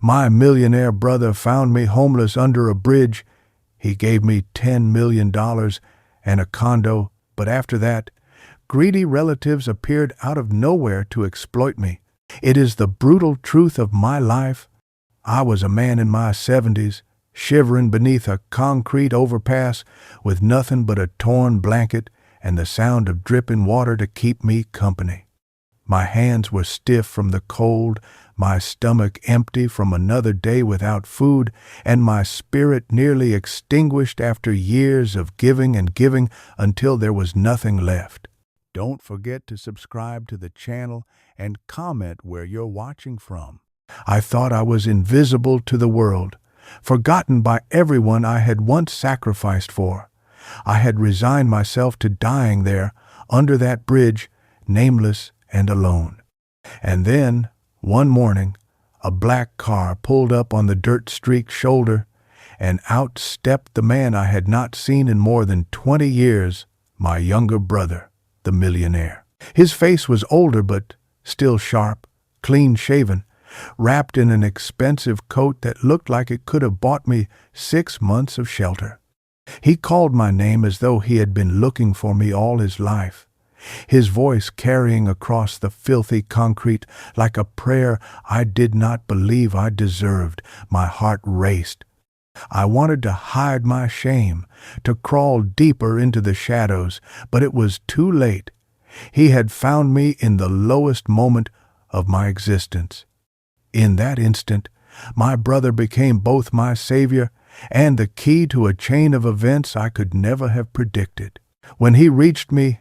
My millionaire brother found me homeless under a bridge. He gave me $10 million and a condo, but after that, greedy relatives appeared out of nowhere to exploit me. It is the brutal truth of my life. I was a man in my 70s, shivering beneath a concrete overpass with nothing but a torn blanket and the sound of dripping water to keep me company. My hands were stiff from the cold, my stomach empty from another day without food, and my spirit nearly extinguished after years of giving and giving until there was nothing left. Don't forget to subscribe to the channel and comment where you're watching from. I thought I was invisible to the world, forgotten by everyone I had once sacrificed for. I had resigned myself to dying there, under that bridge, nameless and alone. And then, one morning, a black car pulled up on the dirt-streaked shoulder, and out stepped the man I had not seen in more than 20 years, my younger brother, the millionaire. His face was older but still sharp, clean-shaven, wrapped in an expensive coat that looked like it could have bought me 6 months of shelter. He called my name as though he had been looking for me all his life, his voice carrying across the filthy concrete like a prayer I did not believe I deserved. My heart raced. I wanted to hide my shame, to crawl deeper into the shadows, but it was too late. He had found me in the lowest moment of my existence. In that instant, my brother became both my savior and the key to a chain of events I could never have predicted. When he reached me,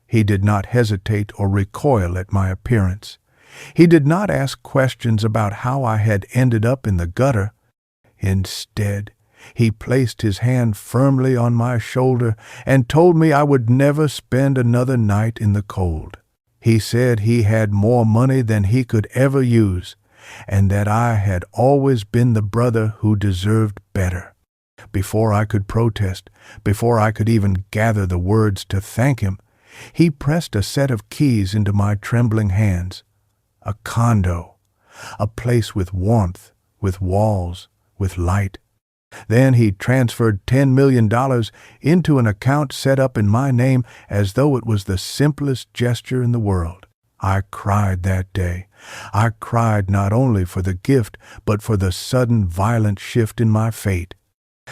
he did not hesitate or recoil at my appearance. He did not ask questions about how I had ended up in the gutter. Instead, he placed his hand firmly on my shoulder and told me I would never spend another night in the cold. He said he had more money than he could ever use, and that I had always been the brother who deserved better. Before I could protest, before I could even gather the words to thank him, he pressed a set of keys into my trembling hands. A condo, a place with warmth, with walls, with light. Then he transferred $10 million into an account set up in my name as though it was the simplest gesture in the world. I cried that day. I cried not only for the gift, but for the sudden violent shift in my fate.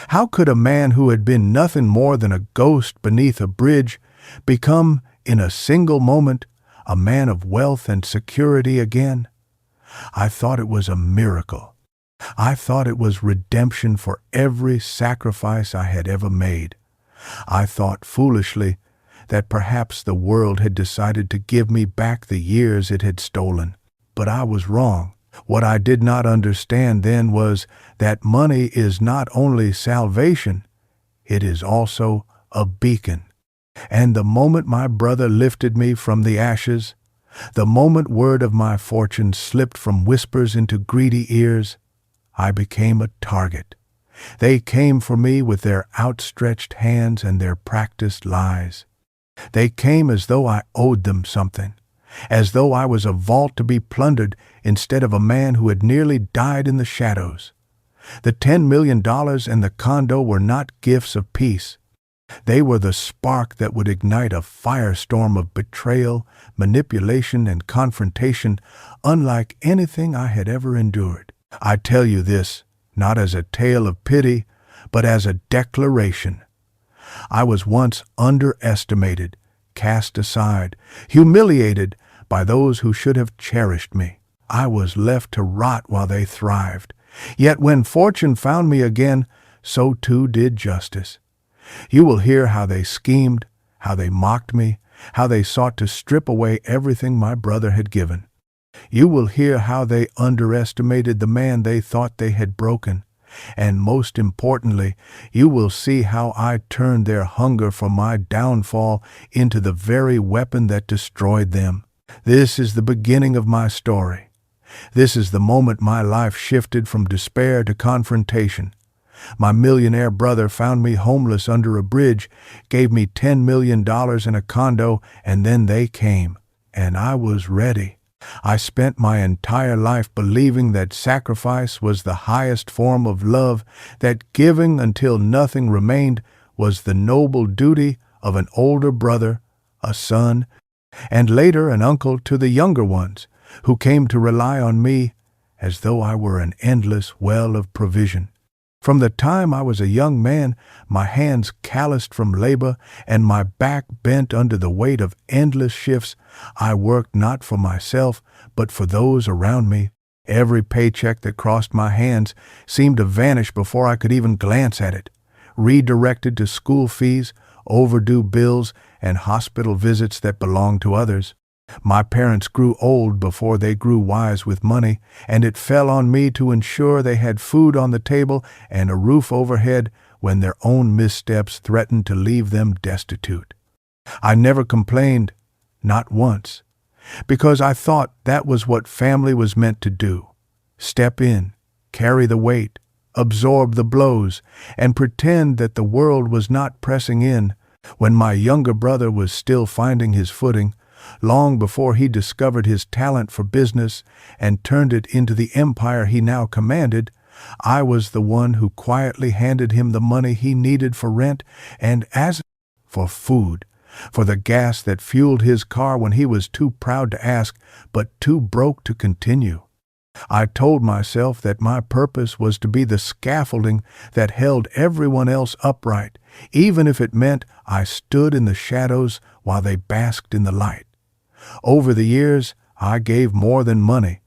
How could a man who had been nothing more than a ghost beneath a bridge become, in a single moment, a man of wealth and security again? I thought it was a miracle. I thought it was redemption for every sacrifice I had ever made. I thought foolishly that perhaps the world had decided to give me back the years it had stolen. But I was wrong. What I did not understand then was that money is not only salvation, it is also a beacon. And the moment my brother lifted me from the ashes, the moment word of my fortune slipped from whispers into greedy ears, I became a target. They came for me with their outstretched hands and their practiced lies. They came as though I owed them something, as though I was a vault to be plundered instead of a man who had nearly died in the shadows. The $10 million and the condo were not gifts of peace. They were the spark that would ignite a firestorm of betrayal, manipulation, and confrontation unlike anything I had ever endured. I tell you this, not as a tale of pity, but as a declaration. I was once underestimated, cast aside, humiliated by those who should have cherished me. I was left to rot while they thrived. Yet when fortune found me again, so too did justice. You will hear how they schemed, how they mocked me, how they sought to strip away everything my brother had given. You will hear how they underestimated the man they thought they had broken. And most importantly, you will see how I turned their hunger for my downfall into the very weapon that destroyed them. This is the beginning of my story. This is the moment my life shifted from despair to confrontation. My millionaire brother found me homeless under a bridge, gave me $10 million in a condo, and then they came. And I was ready. I spent my entire life believing that sacrifice was the highest form of love, that giving until nothing remained was the noble duty of an older brother, a son, and later an uncle to the younger ones, who came to rely on me as though I were an endless well of provision. From the time I was a young man, my hands calloused from labor and my back bent under the weight of endless shifts, I worked not for myself, but for those around me. Every paycheck that crossed my hands seemed to vanish before I could even glance at it, redirected to school fees, overdue bills, and hospital visits that belonged to others. My parents grew old before they grew wise with money, and it fell on me to ensure they had food on the table and a roof overhead when their own missteps threatened to leave them destitute. I never complained, not once, because I thought that was what family was meant to do. Step in, carry the weight, absorb the blows, and pretend that the world was not pressing in. When my younger brother was still finding his footing, long before he discovered his talent for business and turned it into the empire he now commanded, I was the one who quietly handed him the money he needed for rent and as for food, for the gas that fueled his car when he was too proud to ask, but too broke to continue. I told myself that my purpose was to be the scaffolding that held everyone else upright, even if it meant I stood in the shadows while they basked in the light. Over the years, I gave more than money.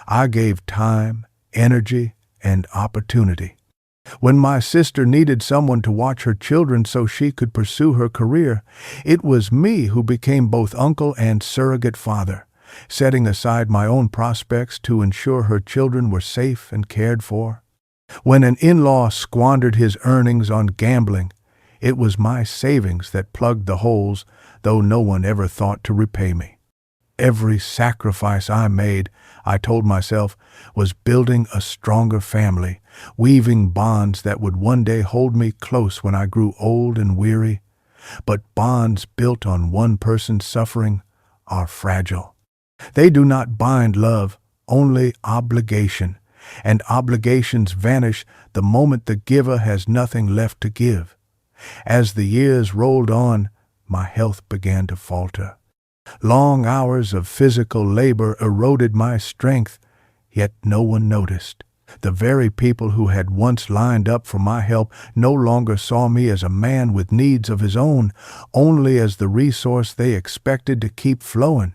I gave time, energy, and opportunity. When my sister needed someone to watch her children so she could pursue her career, it was me who became both uncle and surrogate father, setting aside my own prospects to ensure her children were safe and cared for. When an in-law squandered his earnings on gambling, it was my savings that plugged the holes, though no one ever thought to repay me. Every sacrifice I made, I told myself, was building a stronger family, weaving bonds that would one day hold me close when I grew old and weary. But bonds built on one person's suffering are fragile. They do not bind love, only obligation, and obligations vanish the moment the giver has nothing left to give. As the years rolled on, my health began to falter. Long hours of physical labor eroded my strength, yet no one noticed. The very people who had once lined up for my help no longer saw me as a man with needs of his own, only as the resource they expected to keep flowing.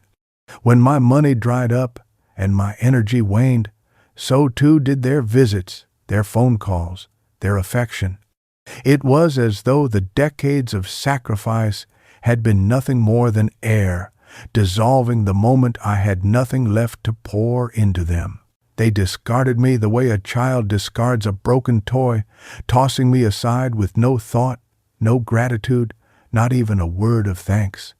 When my money dried up and my energy waned, so too did their visits, their phone calls, their affection. It was as though the decades of sacrifice had been nothing more than air, dissolving the moment I had nothing left to pour into them. They discarded me the way a child discards a broken toy, tossing me aside with no thought, no gratitude, not even a word of thanks.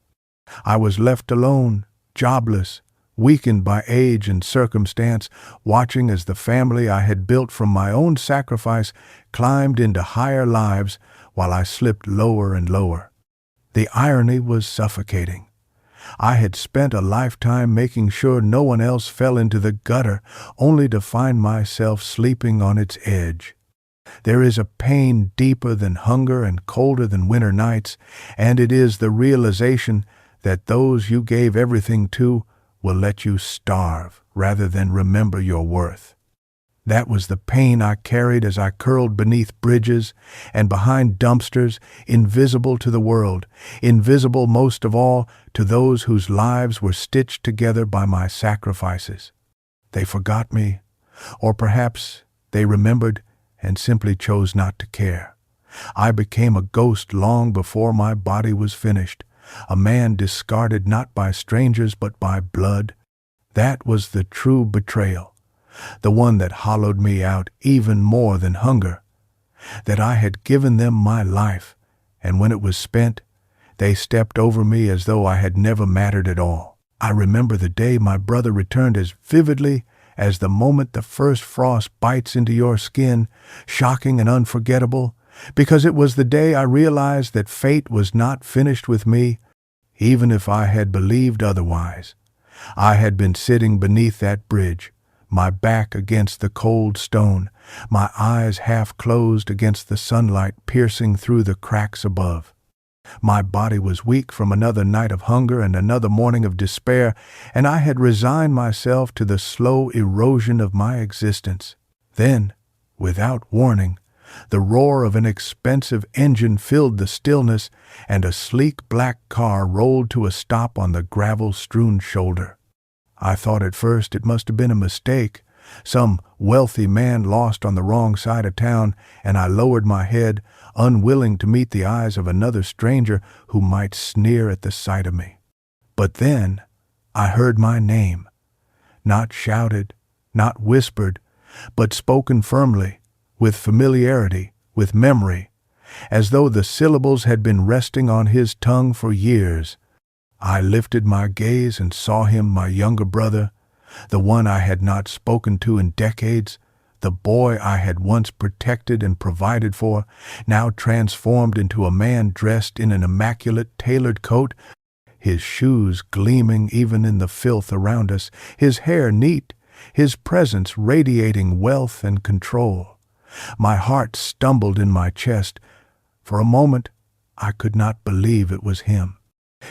I was left alone, jobless, weakened by age and circumstance, watching as the family I had built from my own sacrifice climbed into higher lives while I slipped lower and lower. The irony was suffocating. I had spent a lifetime making sure no one else fell into the gutter, only to find myself sleeping on its edge. There is a pain deeper than hunger and colder than winter nights, and it is the realization that those you gave everything to will let you starve rather than remember your worth. That was the pain I carried as I curled beneath bridges and behind dumpsters, invisible to the world, invisible most of all to those whose lives were stitched together by my sacrifices. They forgot me, or perhaps they remembered and simply chose not to care. I became a ghost long before my body was finished, a man discarded not by strangers but by blood. That was the true betrayal. The one that hollowed me out even more than hunger, that I had given them my life, and when it was spent, they stepped over me as though I had never mattered at all. I remember the day my brother returned as vividly as the moment the first frost bites into your skin, shocking and unforgettable, because it was the day I realized that fate was not finished with me, even if I had believed otherwise. I had been sitting beneath that bridge, my back against the cold stone, my eyes half closed against the sunlight piercing through the cracks above. My body was weak from another night of hunger and another morning of despair, and I had resigned myself to the slow erosion of my existence. Then, without warning, the roar of an expensive engine filled the stillness, and a sleek black car rolled to a stop on the gravel-strewn shoulder. I thought at first it must have been a mistake, some wealthy man lost on the wrong side of town, and I lowered my head, unwilling to meet the eyes of another stranger who might sneer at the sight of me. But then I heard my name, not shouted, not whispered, but spoken firmly, with familiarity, with memory, as though the syllables had been resting on his tongue for years. I lifted my gaze and saw him, my younger brother, the one I had not spoken to in decades, the boy I had once protected and provided for, now transformed into a man dressed in an immaculate tailored coat, his shoes gleaming even in the filth around us, his hair neat, his presence radiating wealth and control. My heart stumbled in my chest. For a moment, I could not believe it was him.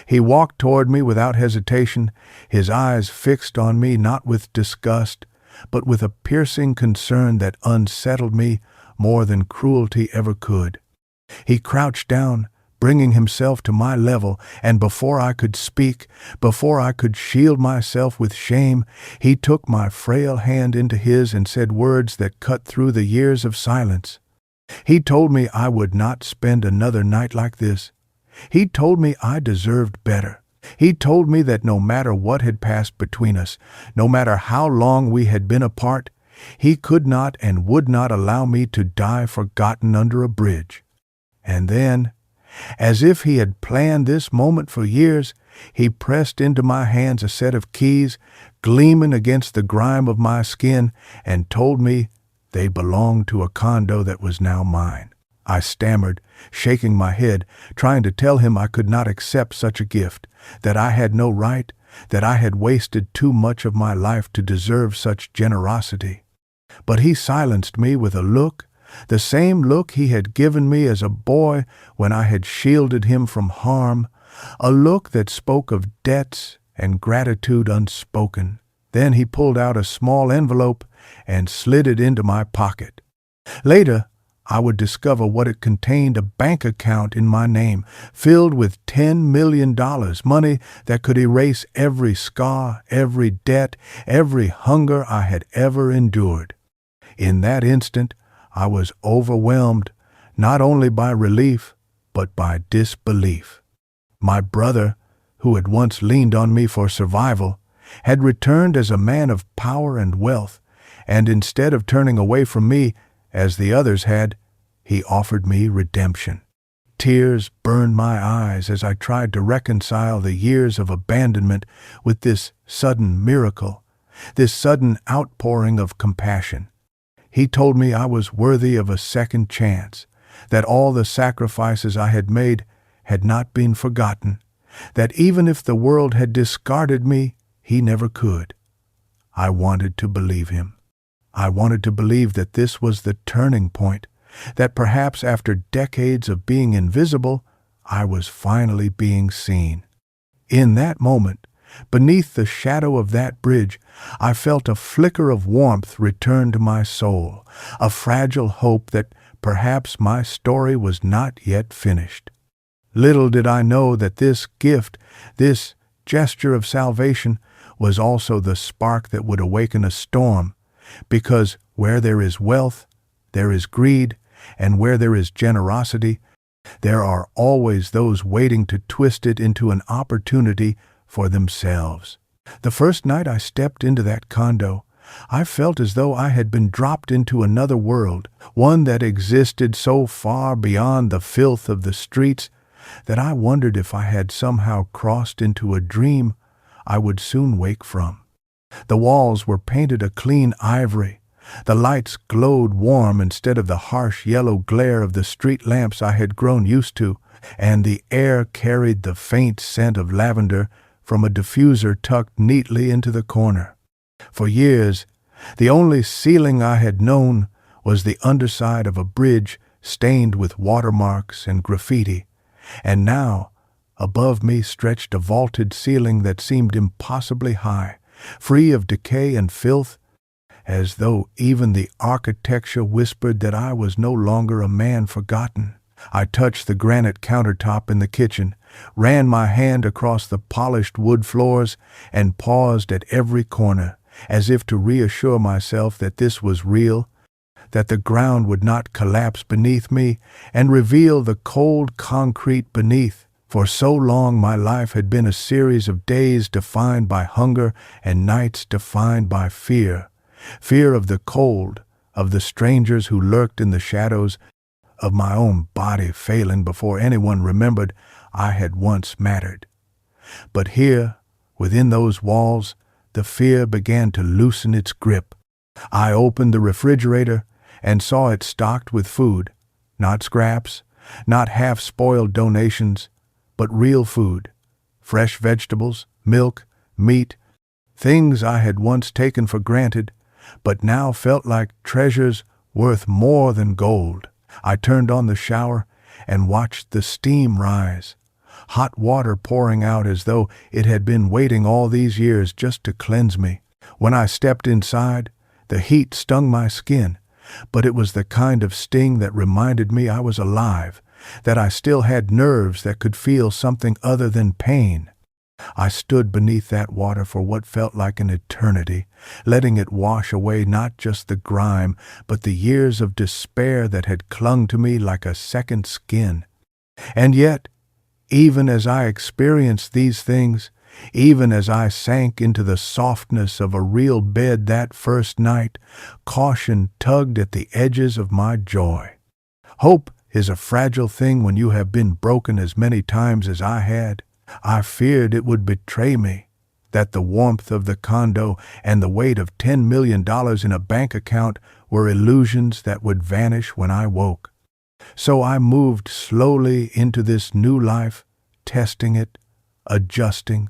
He walked toward me without hesitation, his eyes fixed on me not with disgust, but with a piercing concern that unsettled me more than cruelty ever could. He crouched down, bringing himself to my level, and before I could speak, before I could shield myself with shame, he took my frail hand into his and said words that cut through the years of silence. He told me I would not spend another night like this. He told me I deserved better. He told me that no matter what had passed between us, no matter how long we had been apart, he could not and would not allow me to die forgotten under a bridge. And then, as if he had planned this moment for years, he pressed into my hands a set of keys, gleaming against the grime of my skin, and told me they belonged to a condo that was now mine. I stammered, shaking my head, trying to tell him I could not accept such a gift, that I had no right, that I had wasted too much of my life to deserve such generosity. But he silenced me with a look, the same look he had given me as a boy when I had shielded him from harm, a look that spoke of debts and gratitude unspoken. Then he pulled out a small envelope and slid it into my pocket. Later, I would discover what it contained: a bank account in my name, filled with $10 million, money that could erase every scar, every debt, every hunger I had ever endured. In that instant, I was overwhelmed, not only by relief, but by disbelief. My brother, who had once leaned on me for survival, had returned as a man of power and wealth, and instead of turning away from me, as the others had, he offered me redemption. Tears burned my eyes as I tried to reconcile the years of abandonment with this sudden miracle, this sudden outpouring of compassion. He told me I was worthy of a second chance, that all the sacrifices I had made had not been forgotten, that even if the world had discarded me, he never could. I wanted to believe him. I wanted to believe that this was the turning point, that perhaps after decades of being invisible, I was finally being seen. In that moment, beneath the shadow of that bridge, I felt a flicker of warmth return to my soul, a fragile hope that perhaps my story was not yet finished. Little did I know that this gift, this gesture of salvation, was also the spark that would awaken a storm, because where there is wealth, there is greed, and where there is generosity, there are always those waiting to twist it into an opportunity for themselves. The first night I stepped into that condo, I felt as though I had been dropped into another world, one that existed so far beyond the filth of the streets that I wondered if I had somehow crossed into a dream I would soon wake from. The walls were painted a clean ivory. The lights glowed warm instead of the harsh yellow glare of the street lamps I had grown used to, and the air carried the faint scent of lavender, from a diffuser tucked neatly into the corner. For years, the only ceiling I had known was the underside of a bridge stained with watermarks and graffiti, and now, above me stretched a vaulted ceiling that seemed impossibly high, free of decay and filth, as though even the architecture whispered that I was no longer a man forgotten. I touched the granite countertop in the kitchen, ran my hand across the polished wood floors, and paused at every corner, as if to reassure myself that this was real, that the ground would not collapse beneath me and reveal the cold concrete beneath. For so long my life had been a series of days defined by hunger and nights defined by fear. Fear of the cold, of the strangers who lurked in the shadows, of my own body failing before anyone remembered I had once mattered. But here, within those walls, the fear began to loosen its grip. I opened the refrigerator and saw it stocked with food, not scraps, not half-spoiled donations, but real food, fresh vegetables, milk, meat, things I had once taken for granted, but now felt like treasures worth more than gold. I turned on the shower and watched the steam rise, hot water pouring out as though it had been waiting all these years just to cleanse me. When I stepped inside, the heat stung my skin, but it was the kind of sting that reminded me I was alive, that I still had nerves that could feel something other than pain. I stood beneath that water for what felt like an eternity, letting it wash away not just the grime, but the years of despair that had clung to me like a second skin. And yet, even as I experienced these things, even as I sank into the softness of a real bed that first night, caution tugged at the edges of my joy. Hope is a fragile thing when you have been broken as many times as I had. I feared it would betray me, that the warmth of the condo and the weight of $10 million in a bank account were illusions that would vanish when I woke. So I moved slowly into this new life, testing it, adjusting,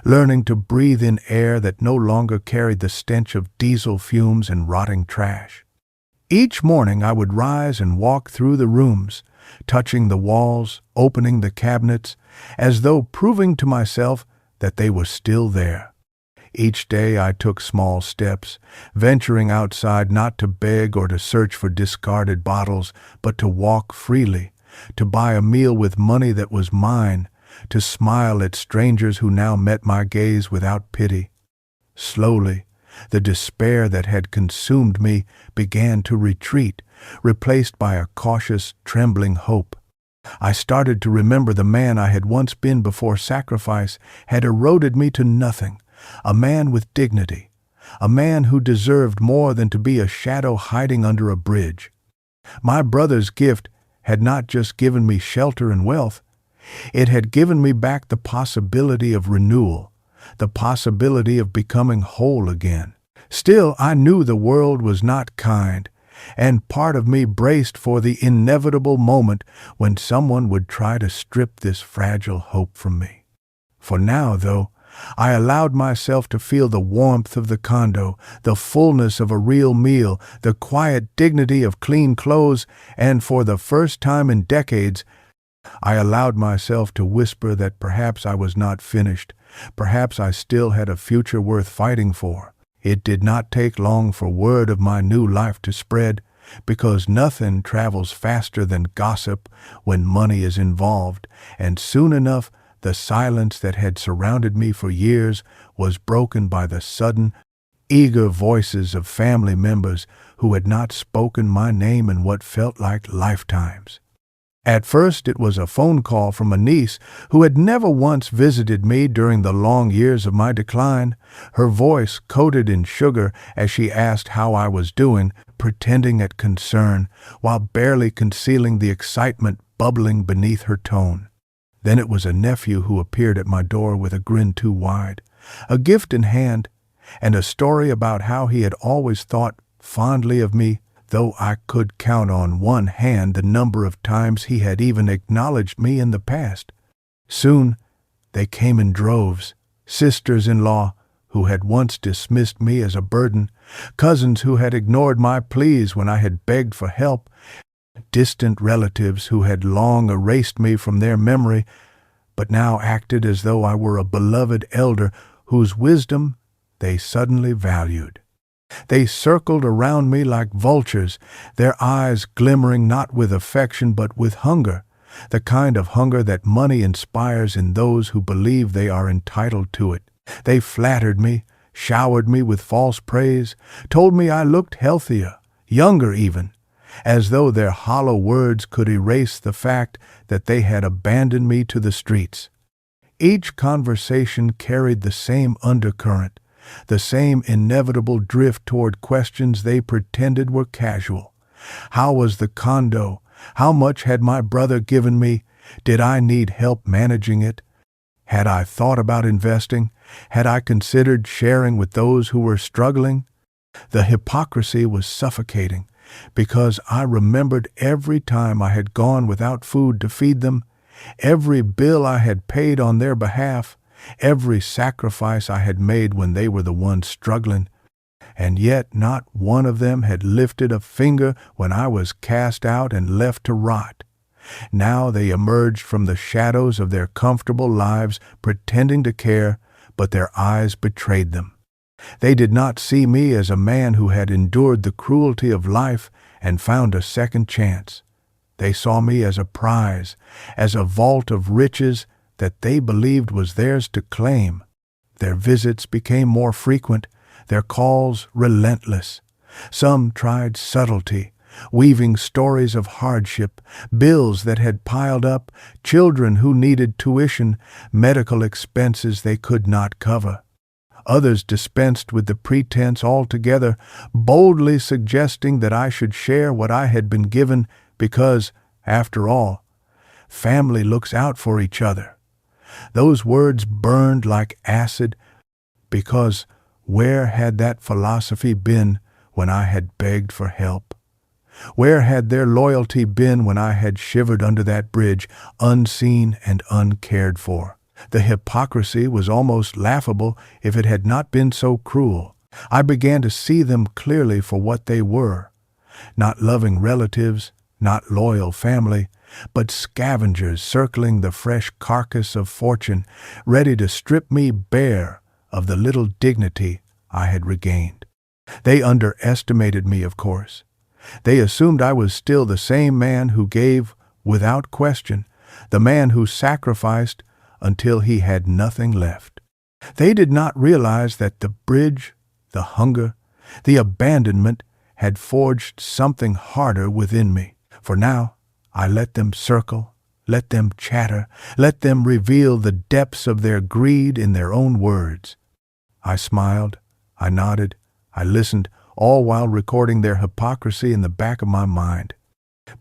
learning to breathe in air that no longer carried the stench of diesel fumes and rotting trash. Each morning I would rise and walk through the rooms, touching the walls, opening the cabinets, as though proving to myself that they were still there. Each day I took small steps, venturing outside not to beg or to search for discarded bottles, but to walk freely, to buy a meal with money that was mine, to smile at strangers who now met my gaze without pity. Slowly, the despair that had consumed me began to retreat, replaced by a cautious, trembling hope. I started to remember the man I had once been before sacrifice had eroded me to nothing, a man with dignity, a man who deserved more than to be a shadow hiding under a bridge. My brother's gift had not just given me shelter and wealth, it had given me back the possibility of renewal, the possibility of becoming whole again. Still, I knew the world was not kind, and part of me braced for the inevitable moment when someone would try to strip this fragile hope from me. For now, though, I allowed myself to feel the warmth of the condo, the fullness of a real meal, the quiet dignity of clean clothes, and for the first time in decades, I allowed myself to whisper that perhaps I was not finished, perhaps I still had a future worth fighting for. It did not take long for word of my new life to spread, because nothing travels faster than gossip when money is involved, and soon enough the silence that had surrounded me for years was broken by the sudden, eager voices of family members who had not spoken my name in what felt like lifetimes. At first it was a phone call from a niece who had never once visited me during the long years of my decline, her voice coated in sugar as she asked how I was doing, pretending at concern, while barely concealing the excitement bubbling beneath her tone. Then it was a nephew who appeared at my door with a grin too wide, a gift in hand, and a story about how he had always thought fondly of me, though I could count on one hand the number of times he had even acknowledged me in the past. Soon they came in droves, sisters-in-law who had once dismissed me as a burden, cousins who had ignored my pleas when I had begged for help, distant relatives who had long erased me from their memory, but now acted as though I were a beloved elder whose wisdom they suddenly valued. They circled around me like vultures, their eyes glimmering not with affection but with hunger, the kind of hunger that money inspires in those who believe they are entitled to it. They flattered me, showered me with false praise, told me I looked healthier, younger even, as though their hollow words could erase the fact that they had abandoned me to the streets. Each conversation carried the same undercurrent, the same inevitable drift toward questions they pretended were casual. How was the condo? How much had my brother given me? Did I need help managing it? Had I thought about investing? Had I considered sharing with those who were struggling? The hypocrisy was suffocating, because I remembered every time I had gone without food to feed them, every bill I had paid on their behalf, every sacrifice I had made when they were the ones struggling, and yet not one of them had lifted a finger when I was cast out and left to rot. Now they emerged from the shadows of their comfortable lives, pretending to care, but their eyes betrayed them. They did not see me as a man who had endured the cruelty of life and found a second chance. They saw me as a prize, as a vault of riches that they believed was theirs to claim. Their visits became more frequent, their calls relentless. Some tried subtlety, weaving stories of hardship, bills that had piled up, children who needed tuition, medical expenses they could not cover. Others dispensed with the pretense altogether, boldly suggesting that I should share what I had been given because, after all, family looks out for each other. Those words burned like acid, because where had that philosophy been when I had begged for help? Where had their loyalty been when I had shivered under that bridge, unseen and uncared for? The hypocrisy was almost laughable if it had not been so cruel. I began to see them clearly for what they were. Not loving relatives, not loyal family, but scavengers circling the fresh carcass of fortune, ready to strip me bare of the little dignity I had regained. They underestimated me, of course. They assumed I was still the same man who gave without question, the man who sacrificed until he had nothing left. They did not realize that the bridge, the hunger, the abandonment had forged something harder within me. For now, I let them circle, let them chatter, let them reveal the depths of their greed in their own words. I smiled, I nodded, I listened, all while recording their hypocrisy in the back of my mind.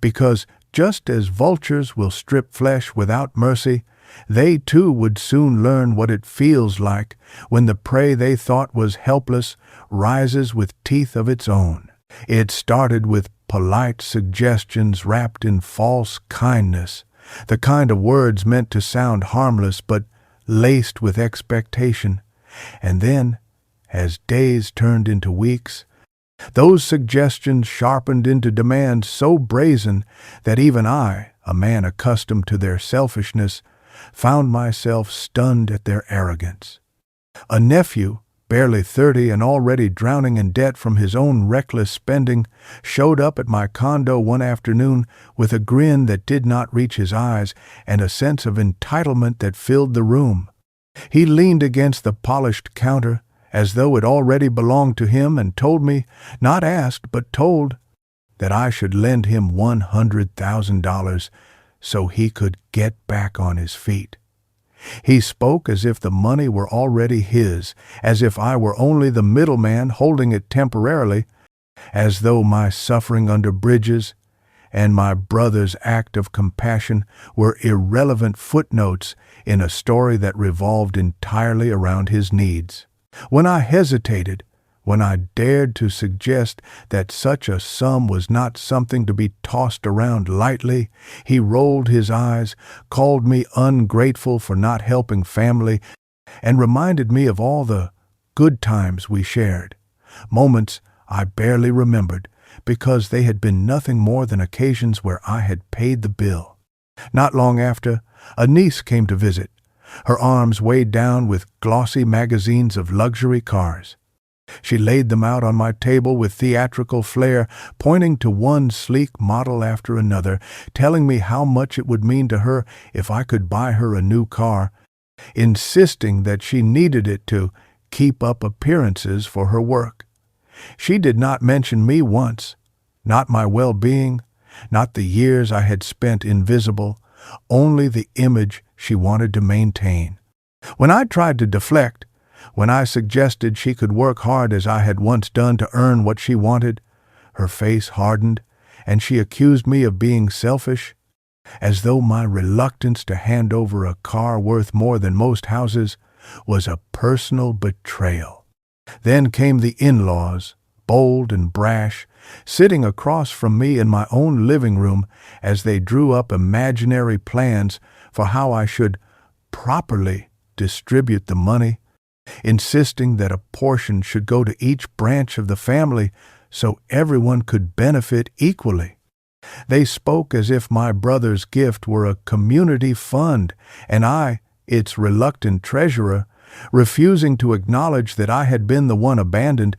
Because just as vultures will strip flesh without mercy, they too would soon learn what it feels like when the prey they thought was helpless rises with teeth of its own. It started with polite suggestions wrapped in false kindness, the kind of words meant to sound harmless but laced with expectation. And then, as days turned into weeks, those suggestions sharpened into demands so brazen that even I, a man accustomed to their selfishness, found myself stunned at their arrogance. A nephew, barely 30 and already drowning in debt from his own reckless spending, showed up at my condo one afternoon with a grin that did not reach his eyes and a sense of entitlement that filled the room. He leaned against the polished counter as though it already belonged to him and told me, not asked but told, that I should lend him $100,000 so he could get back on his feet. He spoke as if the money were already his, as if I were only the middleman holding it temporarily, as though my suffering under bridges and my brother's act of compassion were irrelevant footnotes in a story that revolved entirely around his needs. When I hesitated, when I dared to suggest that such a sum was not something to be tossed around lightly, he rolled his eyes, called me ungrateful for not helping family, and reminded me of all the good times we shared, moments I barely remembered because they had been nothing more than occasions where I had paid the bill. Not long after, a niece came to visit, her arms weighed down with glossy magazines of luxury cars. She laid them out on my table with theatrical flair, pointing to one sleek model after another, telling me how much it would mean to her if I could buy her a new car, insisting that she needed it to keep up appearances for her work. She did not mention me once, not my well-being, not the years I had spent invisible, only the image she wanted to maintain. When I tried to deflect, when I suggested she could work hard as I had once done to earn what she wanted, her face hardened, and she accused me of being selfish, as though my reluctance to hand over a car worth more than most houses was a personal betrayal. Then came the in-laws, bold and brash, sitting across from me in my own living room as they drew up imaginary plans for how I should properly distribute the money, insisting that a portion should go to each branch of the family so everyone could benefit equally. They spoke as if my brother's gift were a community fund, and I, its reluctant treasurer, refusing to acknowledge that I had been the one abandoned,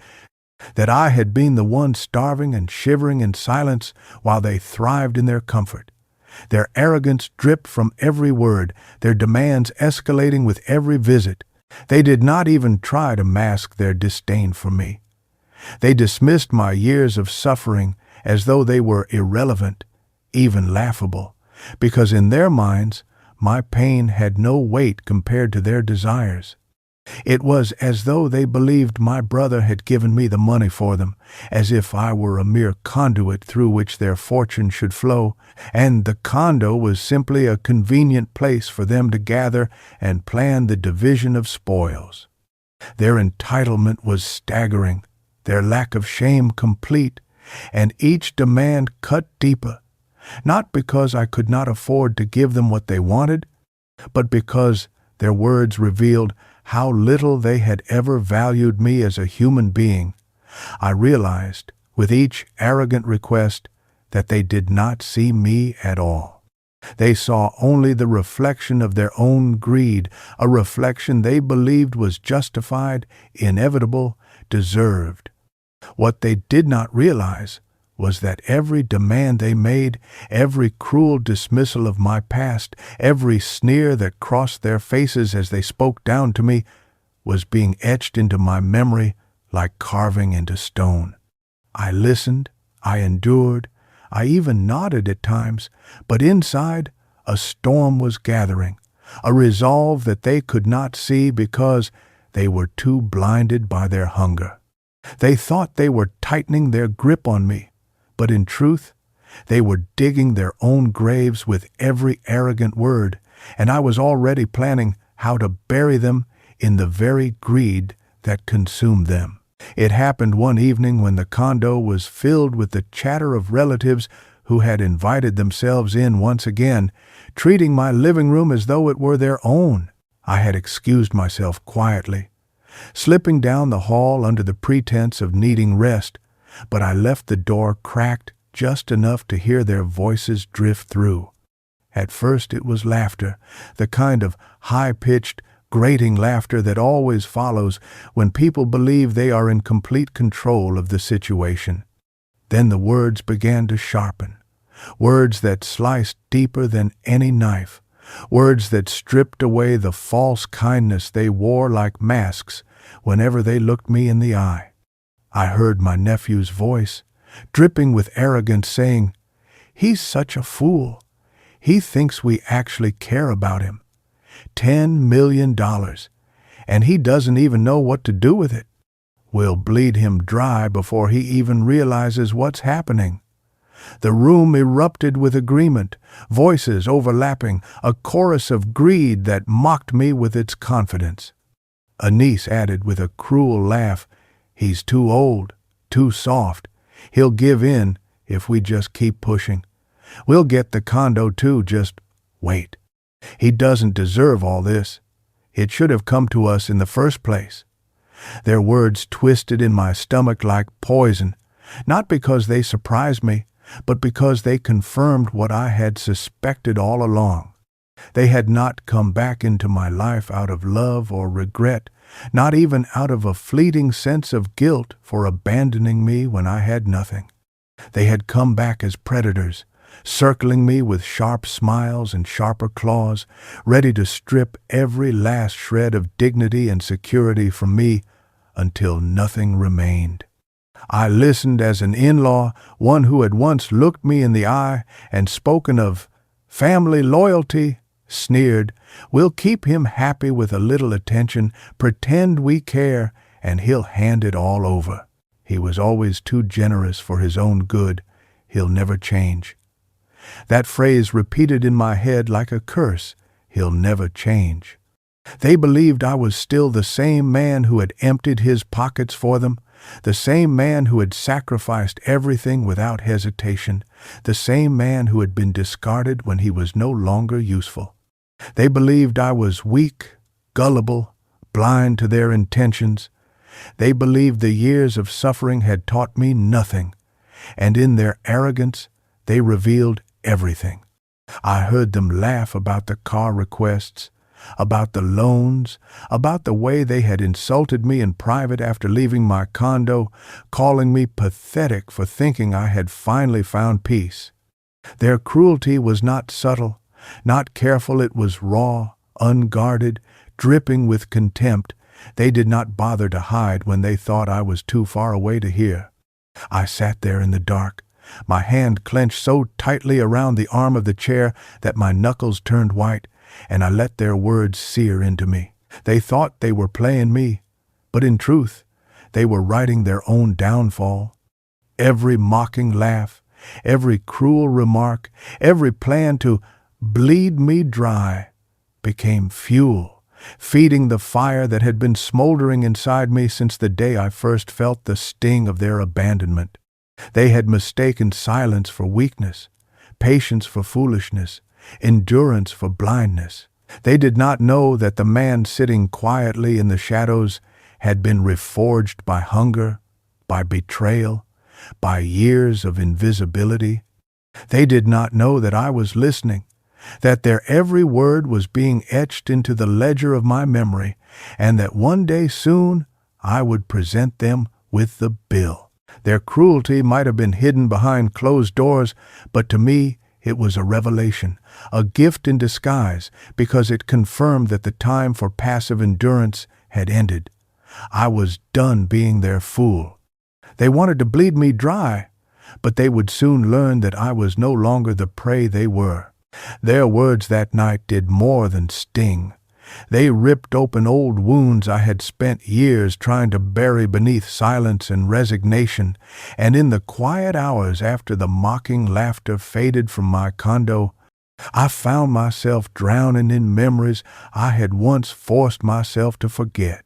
that I had been the one starving and shivering in silence while they thrived in their comfort. Their arrogance dripped from every word, their demands escalating with every visit. They did not even try to mask their disdain for me. They dismissed my years of suffering as though they were irrelevant, even laughable, because in their minds, my pain had no weight compared to their desires. It was as though they believed my brother had given me the money for them, as if I were a mere conduit through which their fortune should flow, and the condo was simply a convenient place for them to gather and plan the division of spoils. Their entitlement was staggering, their lack of shame complete, and each demand cut deeper, not because I could not afford to give them what they wanted, but because their words revealed how little they had ever valued me as a human being. I realized, with each arrogant request, that they did not see me at all. They saw only the reflection of their own greed, a reflection they believed was justified, inevitable, deserved. What they did not realize was that every demand they made, every cruel dismissal of my past, every sneer that crossed their faces as they spoke down to me, was being etched into my memory like carving into stone. I listened, I endured, I even nodded at times, but inside a storm was gathering, a resolve that they could not see because they were too blinded by their hunger. They thought they were tightening their grip on me, but in truth, they were digging their own graves with every arrogant word, and I was already planning how to bury them in the very greed that consumed them. It happened one evening when the condo was filled with the chatter of relatives who had invited themselves in once again, treating my living room as though it were their own. I had excused myself quietly, slipping down the hall under the pretense of needing rest, but I left the door cracked just enough to hear their voices drift through. At first it was laughter, the kind of high-pitched, grating laughter that always follows when people believe they are in complete control of the situation. Then the words began to sharpen, words that sliced deeper than any knife, words that stripped away the false kindness they wore like masks whenever they looked me in the eye. I heard my nephew's voice, dripping with arrogance, saying, "He's such a fool. He thinks we actually care about him. $10 million, and he doesn't even know what to do with it. We'll bleed him dry before he even realizes what's happening." The room erupted with agreement, voices overlapping, a chorus of greed that mocked me with its confidence. A niece added with a cruel laugh, "He's too old, too soft. He'll give in if we just keep pushing. We'll get the condo too, just wait. He doesn't deserve all this. It should have come to us in the first place. Their words twisted in my stomach like poison, not because they surprised me, but because they confirmed what I had suspected all along. They had not come back into my life out of love or regret, not even out of a fleeting sense of guilt for abandoning me when I had nothing. They had come back as predators, circling me with sharp smiles and sharper claws, ready to strip every last shred of dignity and security from me until nothing remained. I listened as an in-law, one who had once looked me in the eye and spoken of family loyalty, sneered, "We'll keep him happy with a little attention, pretend we care, and he'll hand it all over. He was always too generous for his own good. He'll never change." That phrase repeated in my head like a curse, "He'll never change." They believed I was still the same man who had emptied his pockets for them, the same man who had sacrificed everything without hesitation, the same man who had been discarded when he was no longer useful. They believed I was weak, gullible, blind to their intentions. They believed the years of suffering had taught me nothing, and in their arrogance they revealed everything. I heard them laugh about the car requests, about the loans, about the way they had insulted me in private after leaving my condo, calling me pathetic for thinking I had finally found peace. Their cruelty was not subtle, not careful. It was raw, unguarded, dripping with contempt. They did not bother to hide when they thought I was too far away to hear. I sat there in the dark, my hand clenched so tightly around the arm of the chair that my knuckles turned white, and I let their words sear into me. They thought they were playing me, but in truth, they were writing their own downfall. Every mocking laugh, every cruel remark, every plan to bleed me dry became fuel, feeding the fire that had been smoldering inside me since the day I first felt the sting of their abandonment. They had mistaken silence for weakness, patience for foolishness, endurance for blindness. They did not know that the man sitting quietly in the shadows had been reforged by hunger, by betrayal, by years of invisibility. They did not know that I was listening, that their every word was being etched into the ledger of my memory, and that one day soon I would present them with the bill. Their cruelty might have been hidden behind closed doors, but to me it was a revelation, a gift in disguise, because it confirmed that the time for passive endurance had ended. I was done being their fool. They wanted to bleed me dry, but they would soon learn that I was no longer the prey they were. Their words that night did more than sting. They ripped open old wounds I had spent years trying to bury beneath silence and resignation, and in the quiet hours after the mocking laughter faded from my condo, I found myself drowning in memories I had once forced myself to forget.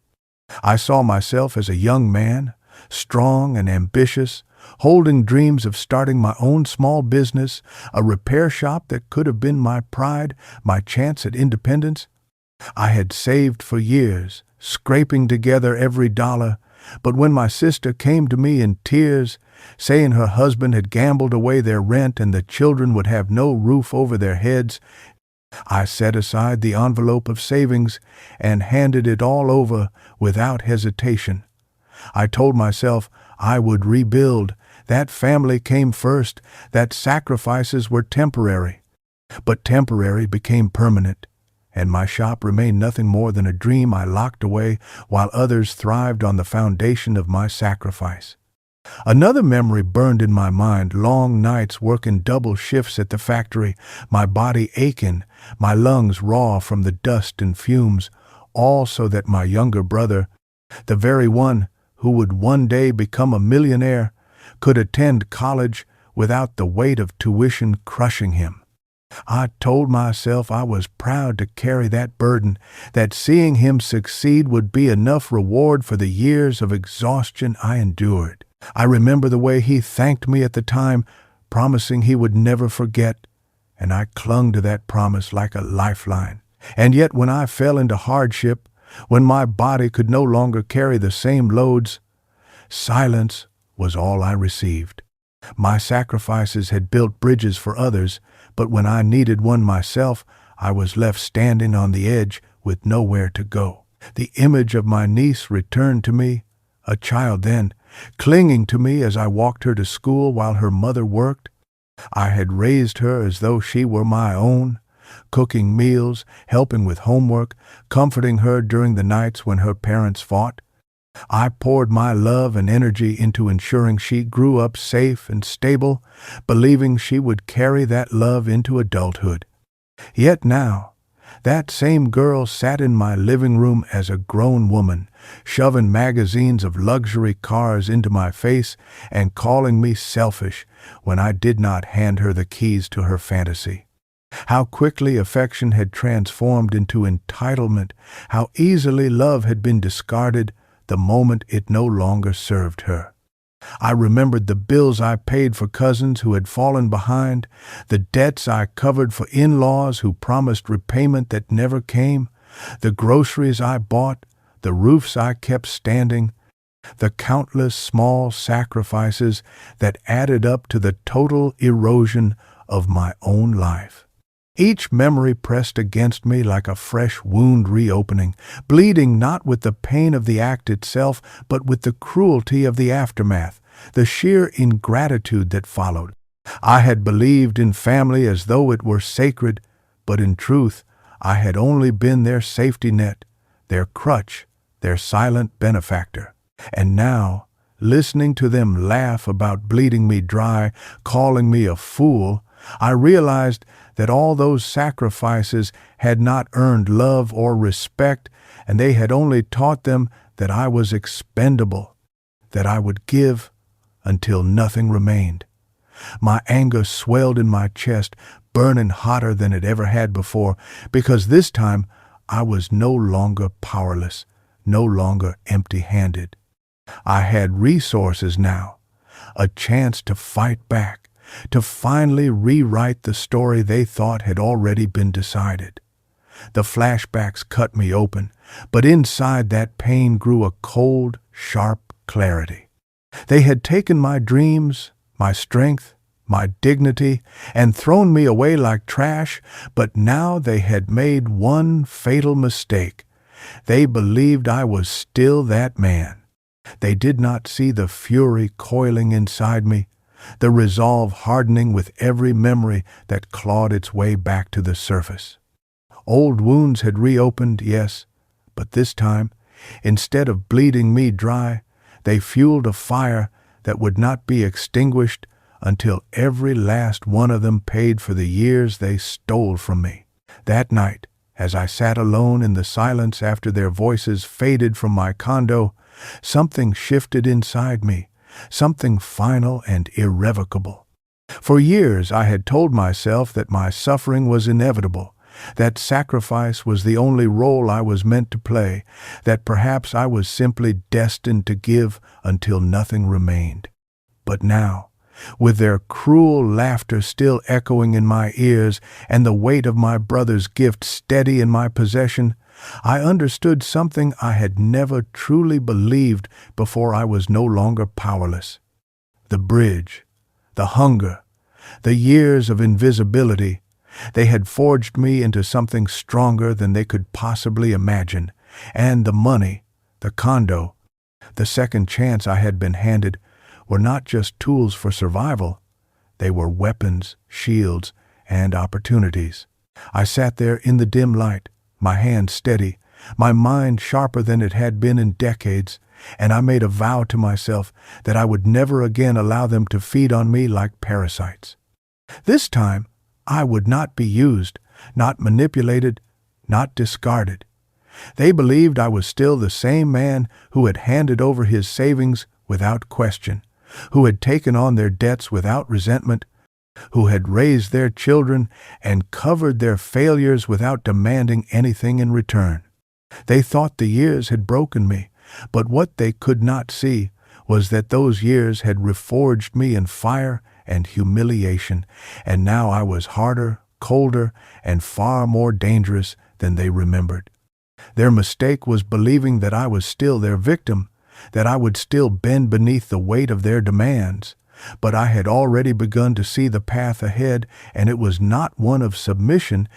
I saw myself as a young man, strong and ambitious, holding dreams of starting my own small business, a repair shop that could have been my pride, my chance at independence. I had saved for years, scraping together every dollar, but when my sister came to me in tears, saying her husband had gambled away their rent and the children would have no roof over their heads, I set aside the envelope of savings and handed it all over without hesitation. I told myself I would rebuild. That family came first, that sacrifices were temporary. But temporary became permanent, and my shop remained nothing more than a dream I locked away while others thrived on the foundation of my sacrifice. Another memory burned in my mind, long nights working double shifts at the factory, my body aching, my lungs raw from the dust and fumes, all so that my younger brother, the very one who would one day become a millionaire, could attend college without the weight of tuition crushing him. I told myself I was proud to carry that burden, that seeing him succeed would be enough reward for the years of exhaustion I endured. I remember the way he thanked me at the time, promising he would never forget, and I clung to that promise like a lifeline. And yet when I fell into hardship, when my body could no longer carry the same loads, silence was all I received. My sacrifices had built bridges for others, but when I needed one myself, I was left standing on the edge with nowhere to go. The image of my niece returned to me, a child then, clinging to me as I walked her to school while her mother worked. I had raised her as though she were my own, cooking meals, helping with homework, comforting her during the nights when her parents fought. I poured my love and energy into ensuring she grew up safe and stable, believing she would carry that love into adulthood. Yet now, that same girl sat in my living room as a grown woman, shoving magazines of luxury cars into my face and calling me selfish when I did not hand her the keys to her fantasy. How quickly affection had transformed into entitlement, how easily love had been discarded the moment it no longer served her. I remembered the bills I paid for cousins who had fallen behind, the debts I covered for in-laws who promised repayment that never came, the groceries I bought, the roofs I kept standing, the countless small sacrifices that added up to the total erosion of my own life. Each memory pressed against me like a fresh wound reopening, bleeding not with the pain of the act itself, but with the cruelty of the aftermath, the sheer ingratitude that followed. I had believed in family as though it were sacred, but in truth, I had only been their safety net, their crutch, their silent benefactor. And now, listening to them laugh about bleeding me dry, calling me a fool, I realized that all those sacrifices had not earned love or respect, and they had only taught them that I was expendable, that I would give until nothing remained. My anger swelled in my chest, burning hotter than it ever had before, because this time I was no longer powerless, no longer empty-handed. I had resources now, a chance to fight back, to finally rewrite the story they thought had already been decided. The flashbacks cut me open, but inside that pain grew a cold, sharp clarity. They had taken my dreams, my strength, my dignity, and thrown me away like trash, but now they had made one fatal mistake. They believed I was still that man. They did not see the fury coiling inside me, the resolve hardening with every memory that clawed its way back to the surface. Old wounds had reopened, yes, but this time, instead of bleeding me dry, they fueled a fire that would not be extinguished until every last one of them paid for the years they stole from me. That night, as I sat alone in the silence after their voices faded from my condo, something shifted inside me, something final and irrevocable. For years I had told myself that my suffering was inevitable, that sacrifice was the only role I was meant to play, that perhaps I was simply destined to give until nothing remained. But now, with their cruel laughter still echoing in my ears and the weight of my brother's gift steady in my possession, I understood something I had never truly believed before I was no longer powerless. The bridge, the hunger, the years of invisibility, they had forged me into something stronger than they could possibly imagine, and the money, the condo, the second chance I had been handed were not just tools for survival, they were weapons, shields, and opportunities. I sat there in the dim light, my hand steady, my mind sharper than it had been in decades, and I made a vow to myself that I would never again allow them to feed on me like parasites. This time, I would not be used, not manipulated, not discarded. They believed I was still the same man who had handed over his savings without question, who had taken on their debts without resentment, who had raised their children and covered their failures without demanding anything in return. They thought the years had broken me, but what they could not see was that those years had reforged me in fire and humiliation, and now I was harder, colder, and far more dangerous than they remembered. Their mistake was believing that I was still their victim, that I would still bend beneath the weight of their demands. But I had already begun to see the path ahead, and it was not one of submission,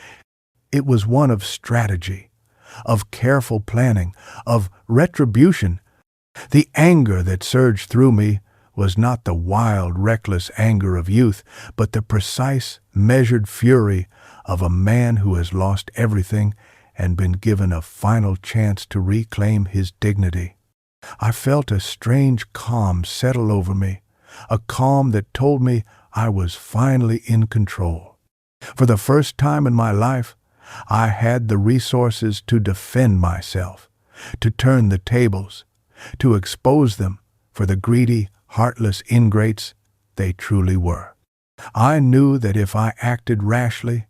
it was one of strategy, of careful planning, of retribution. The anger that surged through me was not the wild, reckless anger of youth, but the precise, measured fury of a man who has lost everything and been given a final chance to reclaim his dignity. I felt a strange calm settle over me, a calm that told me I was finally in control. For the first time in my life, I had the resources to defend myself, to turn the tables, to expose them for the greedy, heartless ingrates they truly were. I knew that if I acted rashly,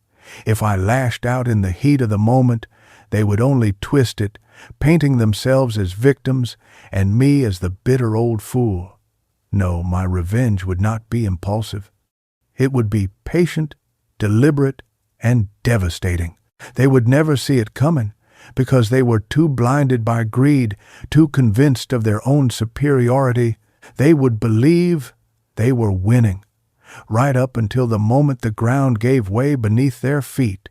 if I lashed out in the heat of the moment, they would only twist it, painting themselves as victims and me as the bitter old fool. No, my revenge would not be impulsive. It would be patient, deliberate, and devastating. They would never see it coming because they were too blinded by greed, too convinced of their own superiority. They would believe they were winning, right up until the moment the ground gave way beneath their feet.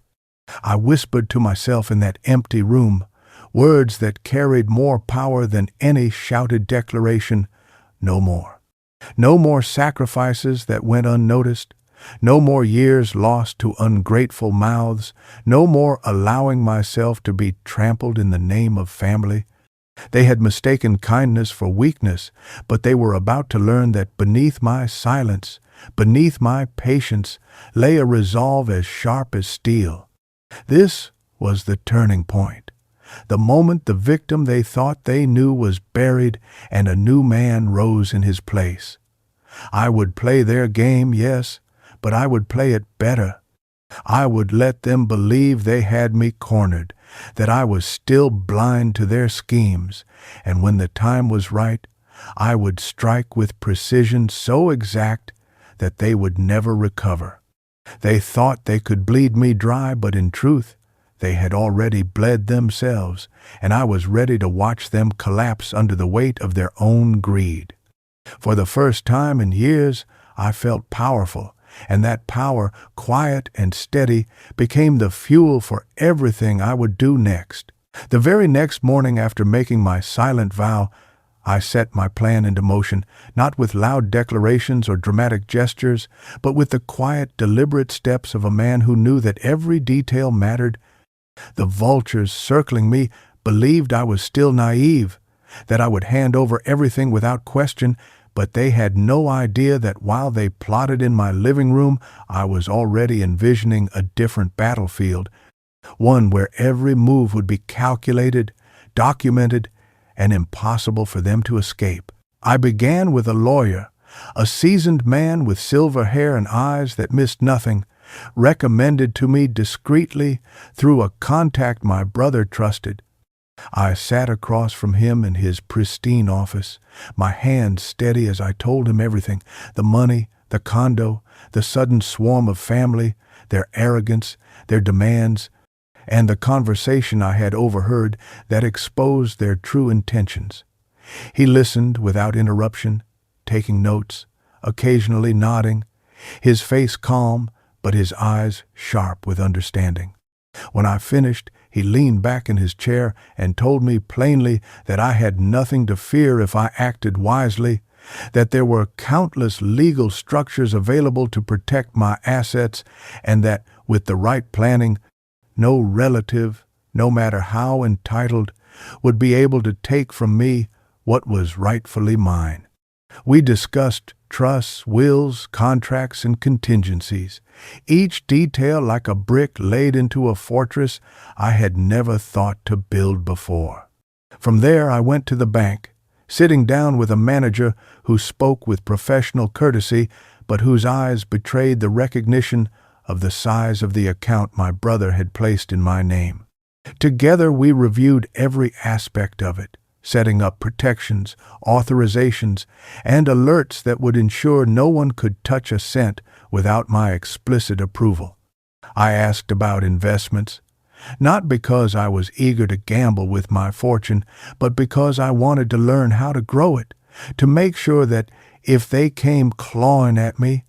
I whispered to myself in that empty room, words that carried more power than any shouted declaration: no more. No more sacrifices that went unnoticed. No more years lost to ungrateful mouths. No more allowing myself to be trampled in the name of family. They had mistaken kindness for weakness, but they were about to learn that beneath my silence, beneath my patience, lay a resolve as sharp as steel. This was the turning point. The moment the victim they thought they knew was buried and a new man rose in his place. I would play their game, yes, but I would play it better. I would let them believe they had me cornered, that I was still blind to their schemes, and when the time was right, I would strike with precision so exact that they would never recover. They thought they could bleed me dry, but in truth, they had already bled themselves, and I was ready to watch them collapse under the weight of their own greed. For the first time in years, I felt powerful, and that power, quiet and steady, became the fuel for everything I would do next. The very next morning after making my silent vow, I set my plan into motion, not with loud declarations or dramatic gestures, but with the quiet, deliberate steps of a man who knew that every detail mattered. The vultures circling me believed I was still naive, that I would hand over everything without question, but they had no idea that while they plotted in my living room, I was already envisioning a different battlefield, one where every move would be calculated, documented, and impossible for them to escape. I began with a lawyer, a seasoned man with silver hair and eyes that missed nothing, recommended to me discreetly through a contact my brother trusted. I sat across from him in his pristine office, my hand steady as I told him everything: the money, the condo, the sudden swarm of family, their arrogance, their demands, and the conversation I had overheard that exposed their true intentions. He listened without interruption, taking notes, occasionally nodding, his face calm, but his eyes sharp with understanding. When I finished, he leaned back in his chair and told me plainly that I had nothing to fear if I acted wisely, that there were countless legal structures available to protect my assets, and that, with the right planning, no relative, no matter how entitled, would be able to take from me what was rightfully mine. We discussed trusts, wills, contracts, and contingencies, each detail like a brick laid into a fortress I had never thought to build before. From there I went to the bank, sitting down with a manager who spoke with professional courtesy, but whose eyes betrayed the recognition of the size of the account my brother had placed in my name. Together we reviewed every aspect of it, setting up protections, authorizations, and alerts that would ensure no one could touch a cent without my explicit approval. I asked about investments, not because I was eager to gamble with my fortune, but because I wanted to learn how to grow it, to make sure that if they came clawing at me,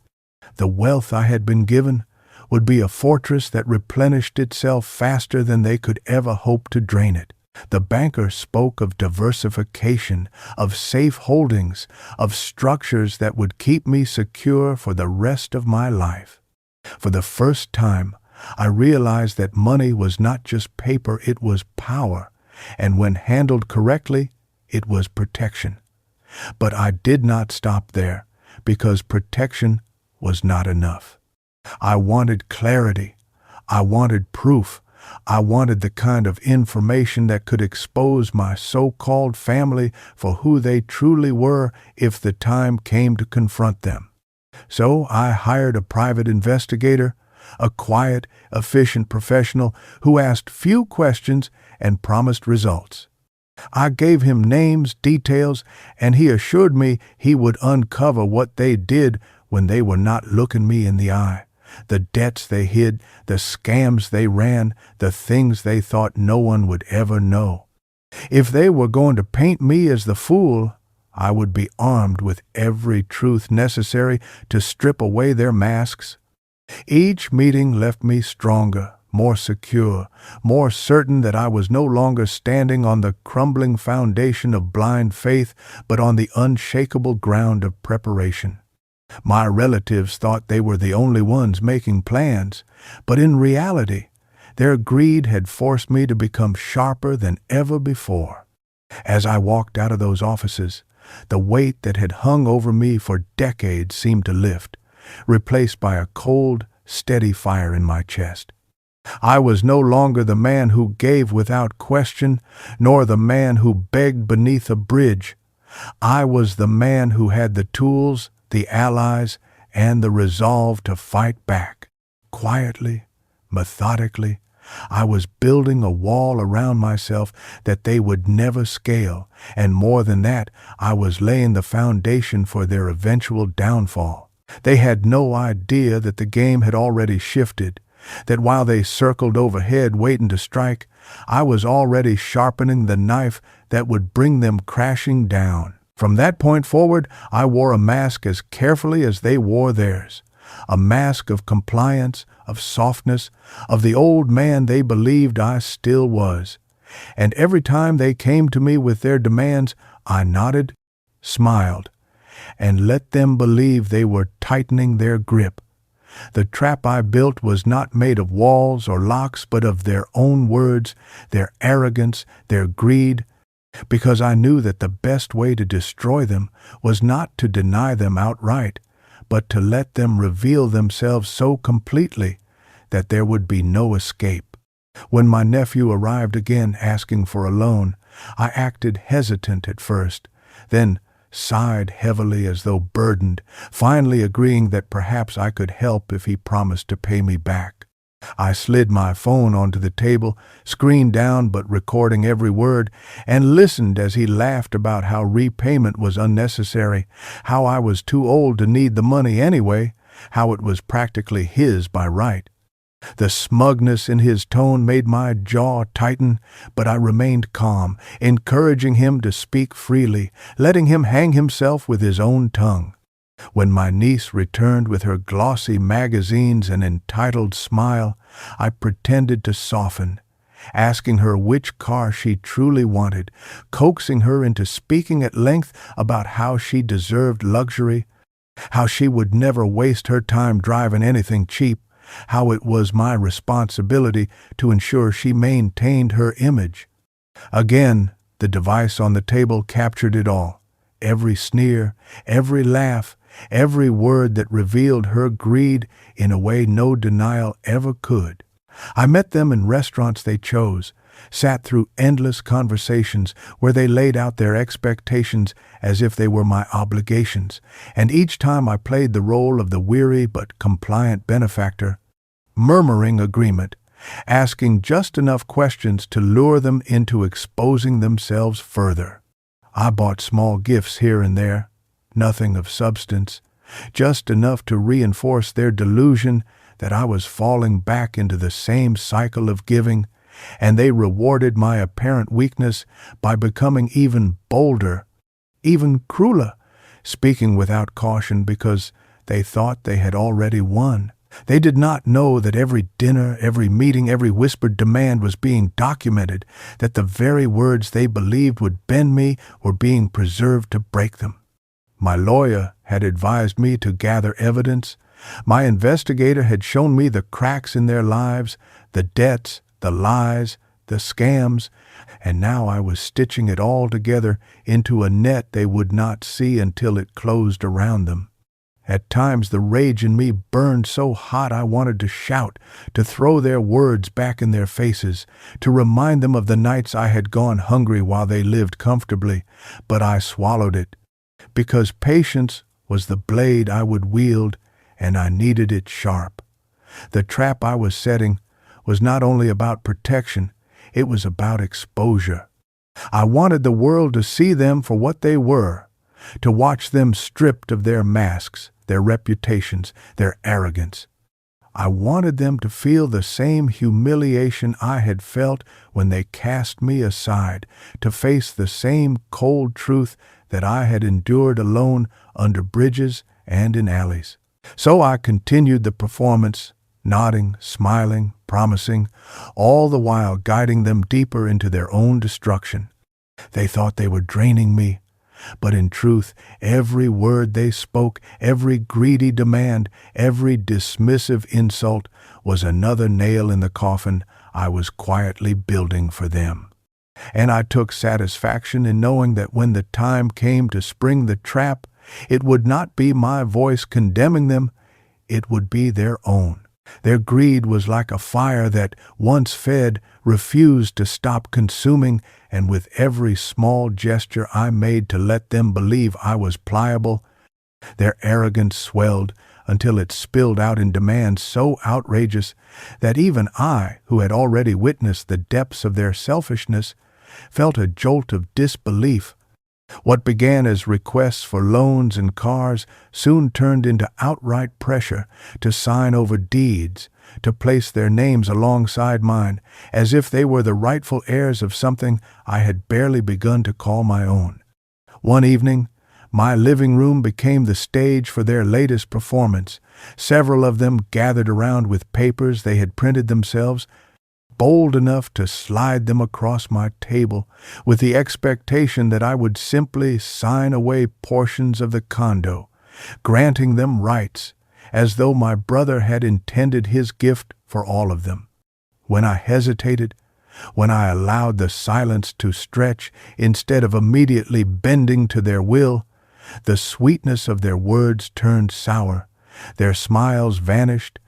the wealth I had been given would be a fortress that replenished itself faster than they could ever hope to drain it. The banker spoke of diversification, of safe holdings, of structures that would keep me secure for the rest of my life. For the first time, I realized that money was not just paper, it was power, and when handled correctly, it was protection. But I did not stop there, because protection was not enough. I wanted clarity. I wanted proof. I wanted the kind of information that could expose my so-called family for who they truly were if the time came to confront them. So I hired a private investigator, a quiet, efficient professional who asked few questions and promised results. I gave him names, details, and he assured me he would uncover what they did when they were not looking me in the eye. The debts they hid, the scams they ran, the things they thought no one would ever know. If they were going to paint me as the fool, I would be armed with every truth necessary to strip away their masks. Each meeting left me stronger, more secure, more certain that I was no longer standing on the crumbling foundation of blind faith, but on the unshakable ground of preparation. My relatives thought they were the only ones making plans, but in reality, their greed had forced me to become sharper than ever before. As I walked out of those offices, the weight that had hung over me for decades seemed to lift, replaced by a cold, steady fire in my chest. I was no longer the man who gave without question, nor the man who begged beneath a bridge. I was the man who had the tools, the allies, and the resolve to fight back. Quietly, methodically, I was building a wall around myself that they would never scale, and more than that, I was laying the foundation for their eventual downfall. They had no idea that the game had already shifted, that while they circled overhead waiting to strike, I was already sharpening the knife that would bring them crashing down. From that point forward, I wore a mask as carefully as they wore theirs, a mask of compliance, of softness, of the old man they believed I still was. And every time they came to me with their demands, I nodded, smiled, and let them believe they were tightening their grip. The trap I built was not made of walls or locks, but of their own words, their arrogance, their greed, because I knew that the best way to destroy them was not to deny them outright, but to let them reveal themselves so completely that there would be no escape. When my nephew arrived again asking for a loan, I acted hesitant at first, then sighed heavily as though burdened, finally agreeing that perhaps I could help if he promised to pay me back. I slid my phone onto the table, screen down but recording every word, and listened as he laughed about how repayment was unnecessary, how I was too old to need the money anyway, how it was practically his by right. The smugness in his tone made my jaw tighten, but I remained calm, encouraging him to speak freely, letting him hang himself with his own tongue. When my niece returned with her glossy magazines and entitled smile, I pretended to soften, asking her which car she truly wanted, coaxing her into speaking at length about how she deserved luxury, how she would never waste her time driving anything cheap, how it was my responsibility to ensure she maintained her image. Again, the device on the table captured it all. Every sneer, every laugh, every word that revealed her greed in a way no denial ever could. I met them in restaurants they chose, sat through endless conversations where they laid out their expectations as if they were my obligations, and each time I played the role of the weary but compliant benefactor, murmuring agreement, asking just enough questions to lure them into exposing themselves further. I bought small gifts here and there, nothing of substance, just enough to reinforce their delusion that I was falling back into the same cycle of giving, and they rewarded my apparent weakness by becoming even bolder, even crueler, speaking without caution because they thought they had already won. They did not know that every dinner, every meeting, every whispered demand was being documented, that the very words they believed would bend me were being preserved to break them. My lawyer had advised me to gather evidence. My investigator had shown me the cracks in their lives, the debts, the lies, the scams, and now I was stitching it all together into a net they would not see until it closed around them. At times the rage in me burned so hot I wanted to shout, to throw their words back in their faces, to remind them of the nights I had gone hungry while they lived comfortably, but I swallowed it, because patience was the blade I would wield, and I needed it sharp. The trap I was setting was not only about protection, it was about exposure. I wanted the world to see them for what they were, to watch them stripped of their masks, their reputations, their arrogance. I wanted them to feel the same humiliation I had felt when they cast me aside, to face the same cold truth that I had endured alone under bridges and in alleys. So I continued the performance, nodding, smiling, promising, all the while guiding them deeper into their own destruction. They thought they were draining me, but in truth, every word they spoke, every greedy demand, every dismissive insult was another nail in the coffin I was quietly building for them. And I took satisfaction in knowing that when the time came to spring the trap, it would not be my voice condemning them, it would be their own. Their greed was like a fire that, once fed, refused to stop consuming, and with every small gesture I made to let them believe I was pliable, their arrogance swelled until it spilled out in demands so outrageous that even I, who had already witnessed the depths of their selfishness, felt a jolt of disbelief. What began as requests for loans and cars soon turned into outright pressure to sign over deeds, to place their names alongside mine, as if they were the rightful heirs of something I had barely begun to call my own. One evening, my living room became the stage for their latest performance. Several of them gathered around with papers they had printed themselves, bold enough to slide them across my table, with the expectation that I would simply sign away portions of the condo, granting them rights, as though my brother had intended his gift for all of them. When I hesitated, when I allowed the silence to stretch instead of immediately bending to their will, the sweetness of their words turned sour, their smiles vanished,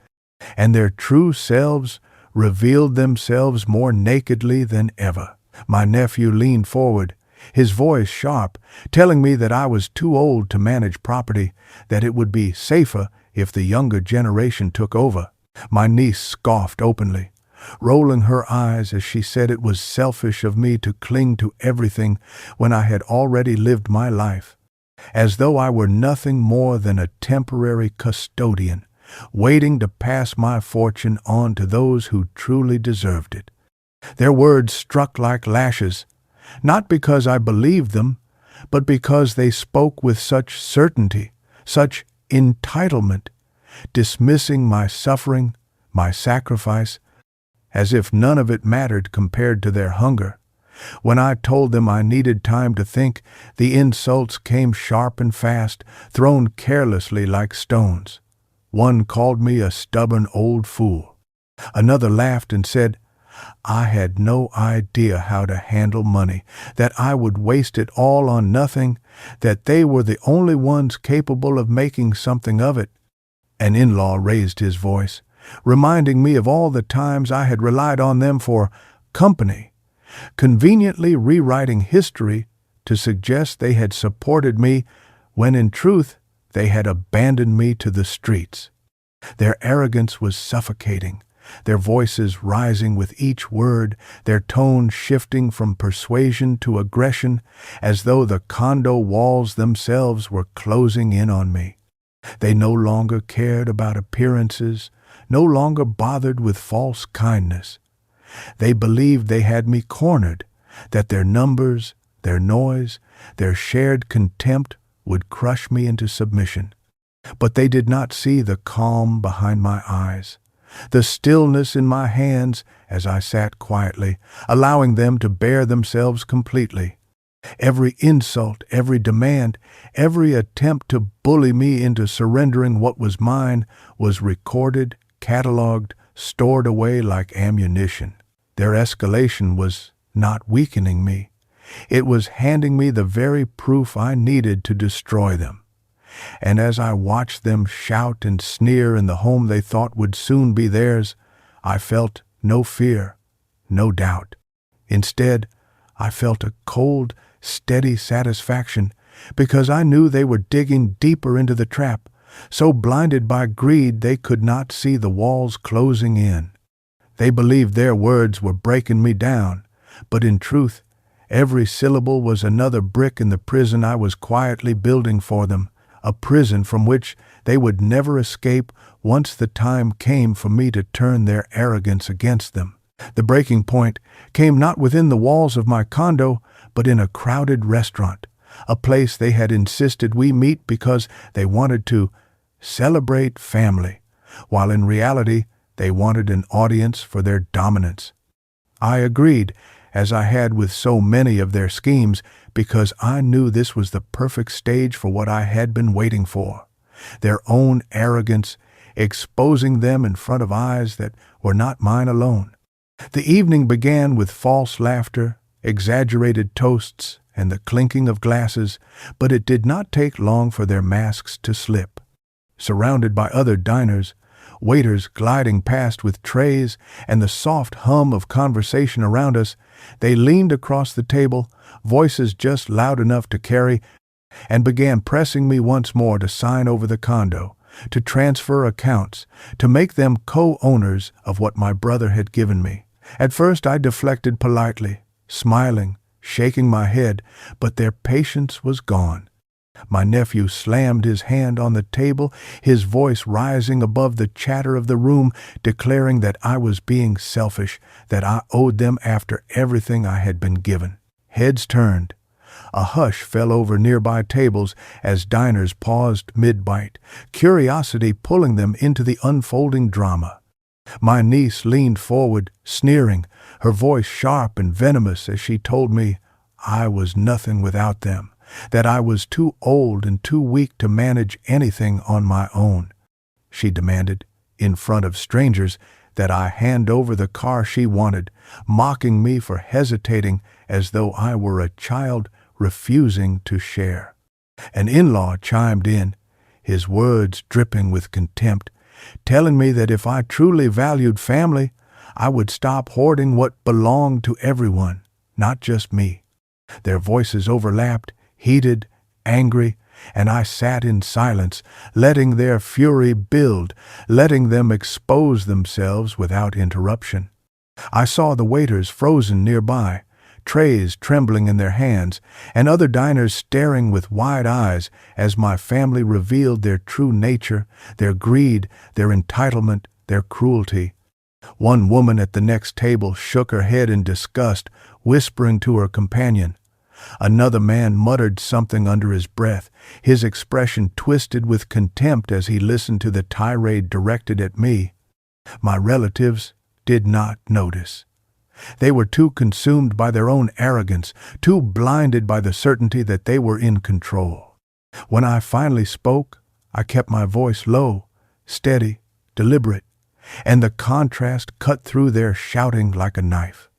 and their true selves revealed themselves more nakedly than ever. My nephew leaned forward, his voice sharp, telling me that I was too old to manage property, that it would be safer if the younger generation took over. My niece scoffed openly, rolling her eyes as she said it was selfish of me to cling to everything when I had already lived my life, as though I were nothing more than a temporary custodian, waiting to pass my fortune on to those who truly deserved it. Their words struck like lashes, not because I believed them, but because they spoke with such certainty, such entitlement, dismissing my suffering, my sacrifice, as if none of it mattered compared to their hunger. When I told them I needed time to think, the insults came sharp and fast, thrown carelessly like stones. One called me a stubborn old fool. Another laughed and said, I had no idea how to handle money, that I would waste it all on nothing, that they were the only ones capable of making something of it. An in-law raised his voice, reminding me of all the times I had relied on them for company, conveniently rewriting history to suggest they had supported me when in truth they had abandoned me to the streets. Their arrogance was suffocating, their voices rising with each word, their tone shifting from persuasion to aggression, as though the condo walls themselves were closing in on me. They no longer cared about appearances, no longer bothered with false kindness. They believed they had me cornered, that their numbers, their noise, their shared contempt would crush me into submission. But they did not see the calm behind my eyes, the stillness in my hands as I sat quietly, allowing them to bear themselves completely. Every insult, every demand, every attempt to bully me into surrendering what was mine was recorded, catalogued, stored away like ammunition. Their escalation was not weakening me. It was handing me the very proof I needed to destroy them. And as I watched them shout and sneer in the home they thought would soon be theirs, I felt no fear, no doubt. Instead, I felt a cold, steady satisfaction because I knew they were digging deeper into the trap, so blinded by greed they could not see the walls closing in. They believed their words were breaking me down, but in truth, every syllable was another brick in the prison I was quietly building for them, a prison from which they would never escape once the time came for me to turn their arrogance against them. The breaking point came not within the walls of my condo, but in a crowded restaurant, a place they had insisted we meet because they wanted to celebrate family, while in reality they wanted an audience for their dominance. I agreed, as I had with so many of their schemes, because I knew this was the perfect stage for what I had been waiting for. Their own arrogance, exposing them in front of eyes that were not mine alone. The evening began with false laughter, exaggerated toasts, and the clinking of glasses, but it did not take long for their masks to slip. Surrounded by other diners, waiters gliding past with trays, and the soft hum of conversation around us, they leaned across the table, voices just loud enough to carry, and began pressing me once more to sign over the condo, to transfer accounts, to make them co-owners of what my brother had given me. At first I deflected politely, smiling, shaking my head, but their patience was gone. My nephew slammed his hand on the table, his voice rising above the chatter of the room, declaring that I was being selfish, that I owed them after everything I had been given. Heads turned. A hush fell over nearby tables as diners paused mid-bite, curiosity pulling them into the unfolding drama. My niece leaned forward, sneering, her voice sharp and venomous as she told me I was nothing without them, that I was too old and too weak to manage anything on my own. She demanded, in front of strangers, that I hand over the car she wanted, mocking me for hesitating as though I were a child refusing to share. An in-law chimed in, his words dripping with contempt, telling me that if I truly valued family, I would stop hoarding what belonged to everyone, not just me. Their voices overlapped, heated, angry, and I sat in silence, letting their fury build, letting them expose themselves without interruption. I saw the waiters frozen nearby, trays trembling in their hands, and other diners staring with wide eyes as my family revealed their true nature, their greed, their entitlement, their cruelty. One woman at the next table shook her head in disgust, whispering to her companion. Another man muttered something under his breath, his expression twisted with contempt as he listened to the tirade directed at me. My relatives did not notice. They were too consumed by their own arrogance, too blinded by the certainty that they were in control. When I finally spoke, I kept my voice low, steady, deliberate, and the contrast cut through their shouting like a knife.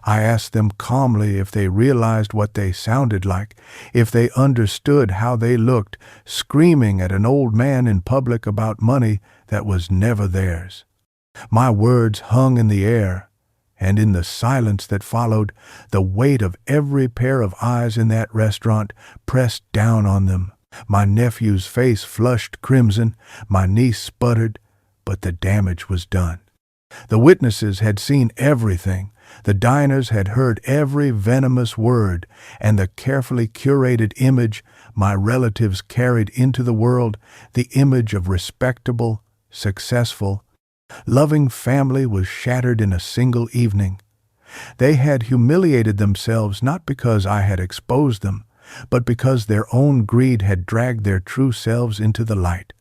I asked them calmly if they realized what they sounded like, if they understood how they looked, screaming at an old man in public about money that was never theirs. My words hung in the air, and in the silence that followed, the weight of every pair of eyes in that restaurant pressed down on them. My nephew's face flushed crimson, my niece sputtered, but the damage was done. The witnesses had seen everything. The diners had heard every venomous word, and the carefully curated image my relatives carried into the world, the image of respectable, successful, Loving family was shattered in a single evening. They had humiliated themselves not because I had exposed them, but because their own greed had dragged their true selves into the light.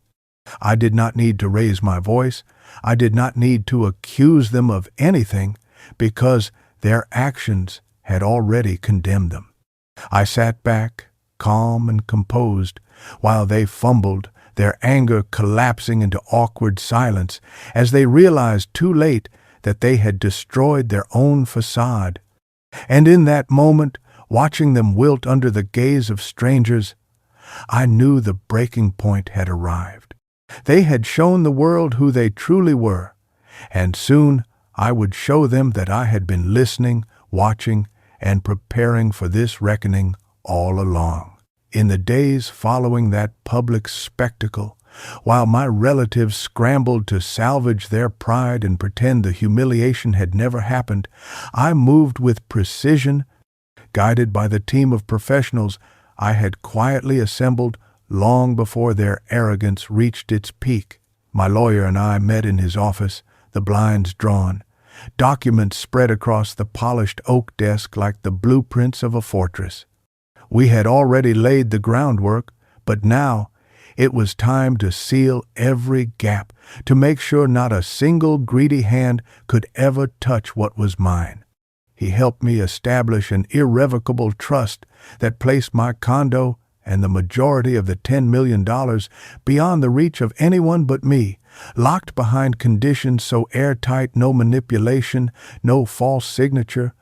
I did not need to raise my voice. I did not need to accuse them of anything because their actions had already condemned them. I sat back, calm and composed, while they fumbled, their anger collapsing into awkward silence as they realized too late that they had destroyed their own facade. And in that moment, watching them wilt under the gaze of strangers, I knew the breaking point had arrived. They had shown the world who they truly were, and soon I would show them that I had been listening, watching, and preparing for this reckoning all along. In the days following that public spectacle, while my relatives scrambled to salvage their pride and pretend the humiliation had never happened, I moved with precision, guided by the team of professionals I had quietly assembled long before their arrogance reached its peak. My lawyer and I met in his office, the blinds drawn, documents spread across the polished oak desk like the blueprints of a fortress. We had already laid the groundwork, but now it was time to seal every gap, to make sure not a single greedy hand could ever touch what was mine. He helped me establish an irrevocable trust that placed my condo and the majority of the $10 million beyond the reach of anyone but me, locked behind conditions so airtight no manipulation, no false signature,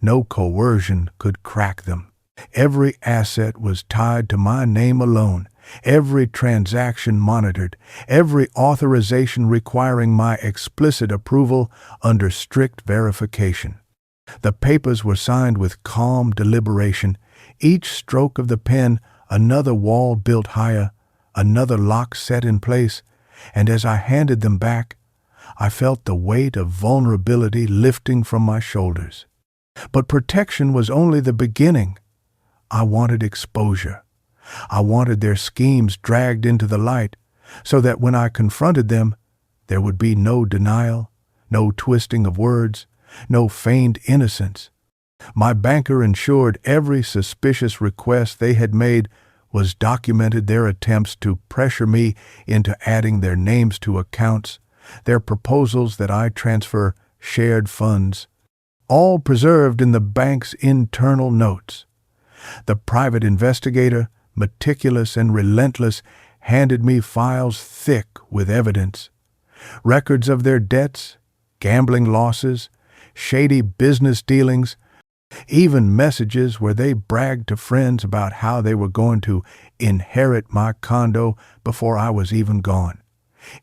no coercion could crack them. Every asset was tied to my name alone, every transaction monitored, every authorization requiring my explicit approval under strict verification. The papers were signed with calm deliberation, each stroke of the pen another wall built higher, another lock set in place, and as I handed them back, I felt the weight of vulnerability lifting from my shoulders. But protection was only the beginning. I wanted exposure. I wanted their schemes dragged into the light, so that when I confronted them, there would be no denial, no twisting of words, no feigned innocence. My banker ensured every suspicious request they had made was documented, their attempts to pressure me into adding their names to accounts, their proposals that I transfer shared funds, all preserved in the bank's internal notes. The private investigator, meticulous and relentless, handed me files thick with evidence, records of their debts, gambling losses, shady business dealings, even messages where they bragged to friends about how they were going to inherit my condo before I was even gone.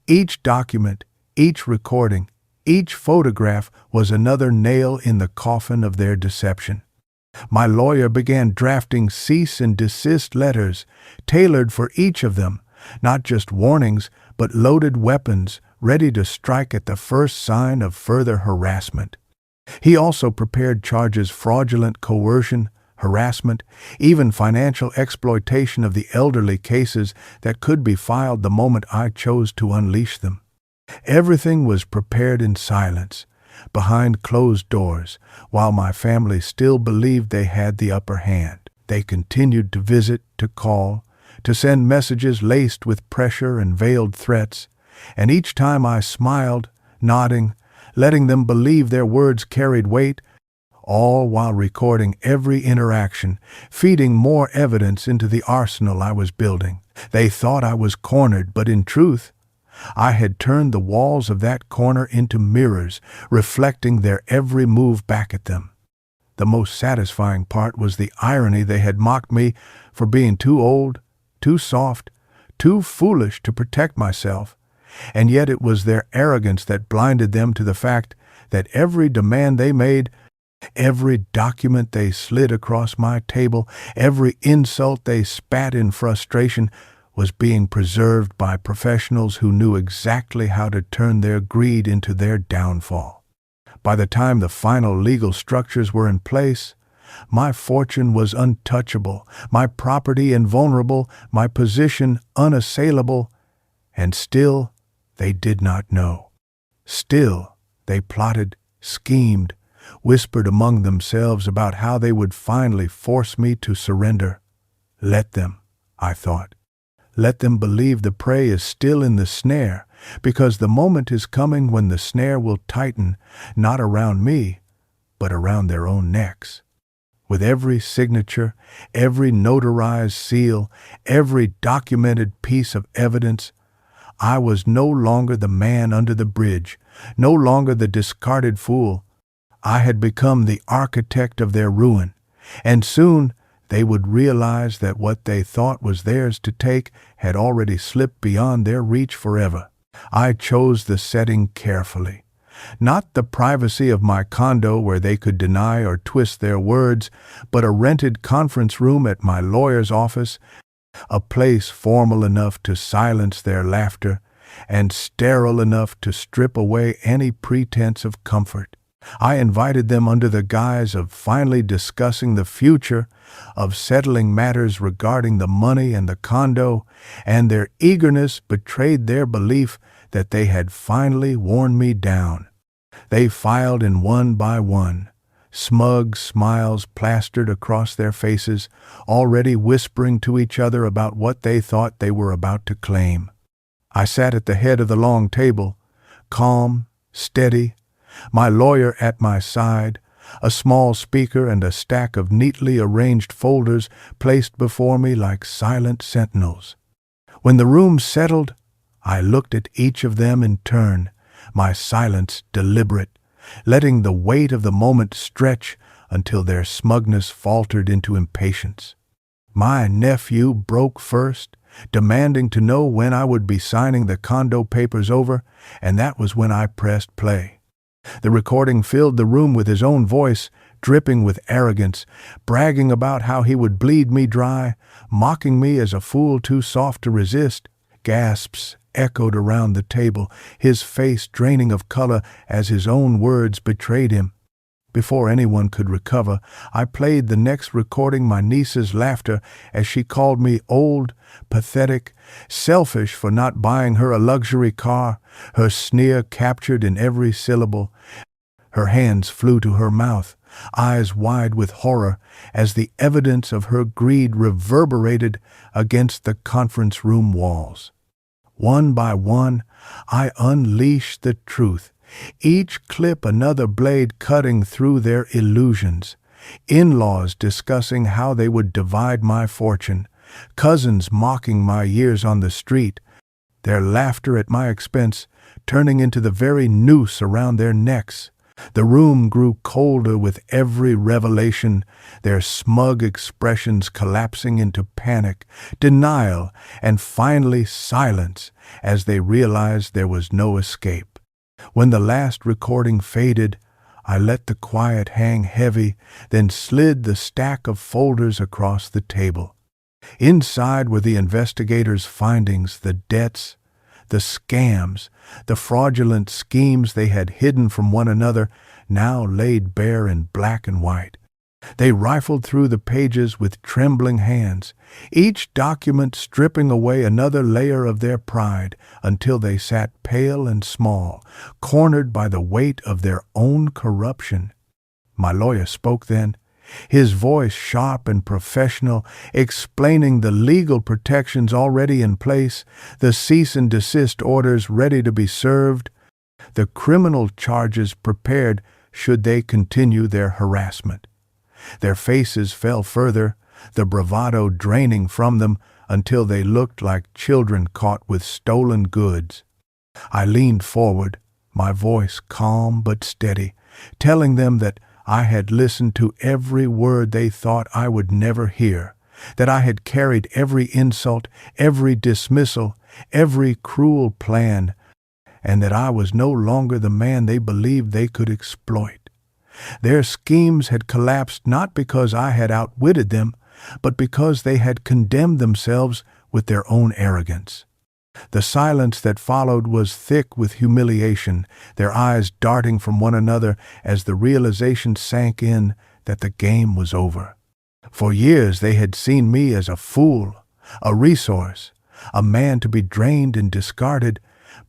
Each document, each recording, each photograph was another nail in the coffin of their deception. My lawyer began drafting cease and desist letters, tailored for each of them, not just warnings, but loaded weapons, ready to strike at the first sign of further harassment. He also prepared charges: fraudulent coercion, harassment, even financial exploitation of the elderly, cases that could be filed the moment I chose to unleash them. Everything was prepared in silence, behind closed doors, while my family still believed they had the upper hand. They continued to visit, to call, to send messages laced with pressure and veiled threats, and each time I smiled, nodding, letting them believe their words carried weight, all while recording every interaction, feeding more evidence into the arsenal I was building. They thought I was cornered, but in truth, I had turned the walls of that corner into mirrors, reflecting their every move back at them. The most satisfying part was the irony. They had mocked me for being too old, too soft, too foolish to protect myself, and yet it was their arrogance that blinded them to the fact that every demand they made, every document they slid across my table, every insult they spat in frustration was being preserved by professionals who knew exactly how to turn their greed into their downfall. By the time the final legal structures were in place, my fortune was untouchable, my property invulnerable, my position unassailable, and still they did not know. Still, they plotted, schemed, whispered among themselves about how they would finally force me to surrender. Let them, I thought. Let them believe the prey is still in the snare, because the moment is coming when the snare will tighten, not around me, but around their own necks. With every signature, every notarized seal, every documented piece of evidence, I was no longer the man under the bridge, no longer the discarded fool. I had become the architect of their ruin, and soon they would realize that what they thought was theirs to take had already slipped beyond their reach forever. I chose the setting carefully. Not the privacy of my condo where they could deny or twist their words, but a rented conference room at my lawyer's office, a place formal enough to silence their laughter and sterile enough to strip away any pretense of comfort. I invited them under the guise of finally discussing the future, of settling matters regarding the money and the condo, and their eagerness betrayed their belief that they had finally worn me down. They filed in one by one, smug smiles plastered across their faces, already whispering to each other about what they thought they were about to claim. I sat at the head of the long table, calm, steady, my lawyer at my side, a small speaker and a stack of neatly arranged folders placed before me like silent sentinels. When the room settled, I looked at each of them in turn, my silence deliberate, letting the weight of the moment stretch until their smugness faltered into impatience. My nephew broke first, demanding to know when I would be signing the condo papers over, and that was when I pressed play. The recording filled the room with his own voice, dripping with arrogance, bragging about how he would bleed me dry, mocking me as a fool too soft to resist. Gasps echoed around the table, his face draining of color as his own words betrayed him. Before anyone could recover, I played the next recording, my niece's laughter as she called me old, pathetic, selfish for not buying her a luxury car, her sneer captured in every syllable. Her hands flew to her mouth, eyes wide with horror, as the evidence of her greed reverberated against the conference room walls. One by one, I unleashed the truth, each clip another blade cutting through their illusions. In-laws discussing how they would divide my fortune, cousins mocking my years on the street, their laughter at my expense turning into the very noose around their necks. The room grew colder with every revelation, their smug expressions collapsing into panic, denial, and finally silence as they realized there was no escape. When the last recording faded, I let the quiet hang heavy, then slid the stack of folders across the table. Inside were the investigators' findings, the debts, the scams, the fraudulent schemes they had hidden from one another, now laid bare in black and white. They rifled through the pages with trembling hands, each document stripping away another layer of their pride until they sat pale and small, cornered by the weight of their own corruption. My lawyer spoke then, his voice sharp and professional, explaining the legal protections already in place, the cease and desist orders ready to be served, the criminal charges prepared should they continue their harassment. Their faces fell further, the bravado draining from them until they looked like children caught with stolen goods. I leaned forward, my voice calm but steady, telling them that I had listened to every word they thought I would never hear, that I had carried every insult, every dismissal, every cruel plan, and that I was no longer the man they believed they could exploit. Their schemes had collapsed not because I had outwitted them, but because they had condemned themselves with their own arrogance. The silence that followed was thick with humiliation, their eyes darting from one another as the realization sank in that the game was over. For years they had seen me as a fool, a resource, a man to be drained and discarded,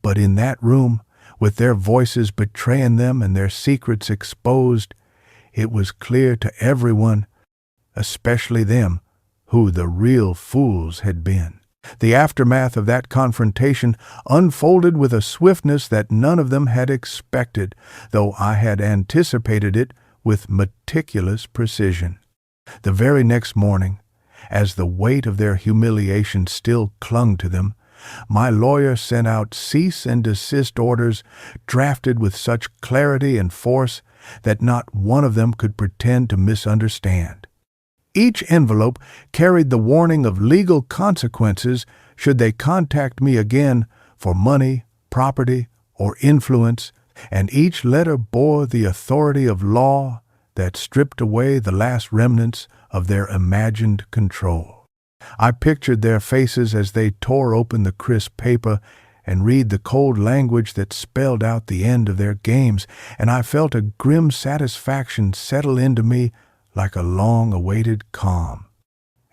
but in that room, With their voices betraying them and their secrets exposed, it was clear to everyone, especially them, who the real fools had been. The aftermath of that confrontation unfolded with a swiftness that none of them had expected, though I had anticipated it with meticulous precision. The very next morning, as the weight of their humiliation still clung to them, my lawyer sent out cease and desist orders drafted with such clarity and force that not one of them could pretend to misunderstand. Each envelope carried the warning of legal consequences should they contact me again for money, property, or influence, and each letter bore the authority of law that stripped away the last remnants of their imagined control. I pictured their faces as they tore open the crisp paper and read the cold language that spelled out the end of their games, and I felt a grim satisfaction settle into me like a long-awaited calm.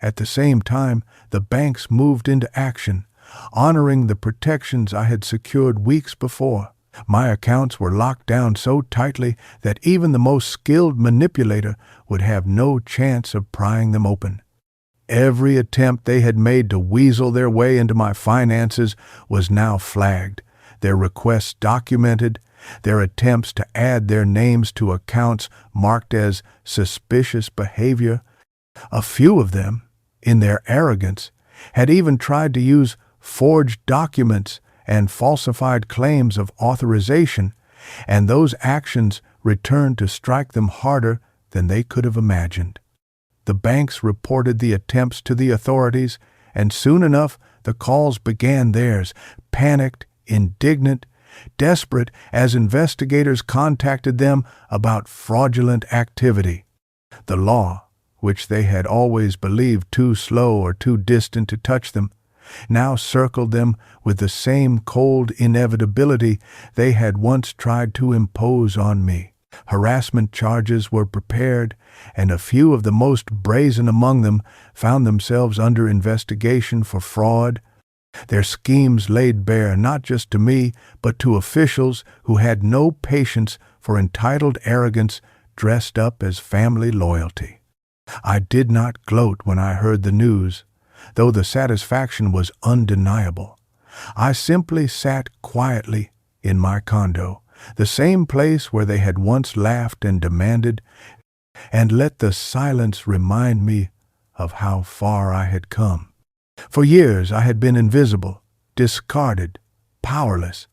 At the same time, the banks moved into action, honoring the protections I had secured weeks before. My accounts were locked down so tightly that even the most skilled manipulator would have no chance of prying them open. Every attempt they had made to weasel their way into my finances was now flagged, their requests documented, their attempts to add their names to accounts marked as suspicious behavior. A few of them, in their arrogance, had even tried to use forged documents and falsified claims of authorization, and those actions returned to strike them harder than they could have imagined. The banks reported the attempts to the authorities, and soon enough the calls began theirs, panicked, indignant, desperate as investigators contacted them about fraudulent activity. The law, which they had always believed too slow or too distant to touch them, now circled them with the same cold inevitability they had once tried to impose on me. Harassment charges were prepared, and a few of the most brazen among them found themselves under investigation for fraud. Their schemes laid bare not just to me, but to officials who had no patience for entitled arrogance dressed up as family loyalty. I did not gloat when I heard the news, though the satisfaction was undeniable. I simply sat quietly in my condo, the same place where they had once laughed and demanded, and let the silence remind me of how far I had come. For years I had been invisible, discarded, powerless,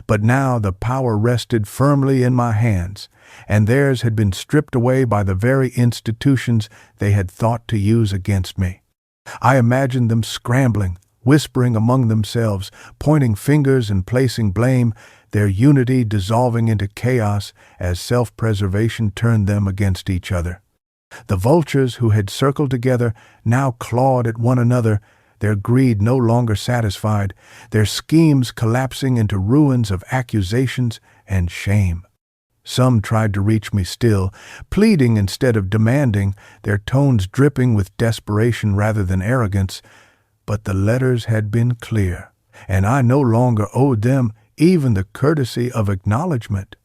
but now the power rested firmly in my hands, and theirs had been stripped away by the very institutions they had thought to use against me. I imagined them scrambling, whispering among themselves, pointing fingers and placing blame, their unity dissolving into chaos as self-preservation turned them against each other. The vultures who had circled together now clawed at one another, their greed no longer satisfied, their schemes collapsing into ruins of accusations and shame. Some tried to reach me still, pleading instead of demanding, their tones dripping with desperation rather than arrogance, but the letters had been clear, and I no longer owed them even the courtesy of acknowledgement.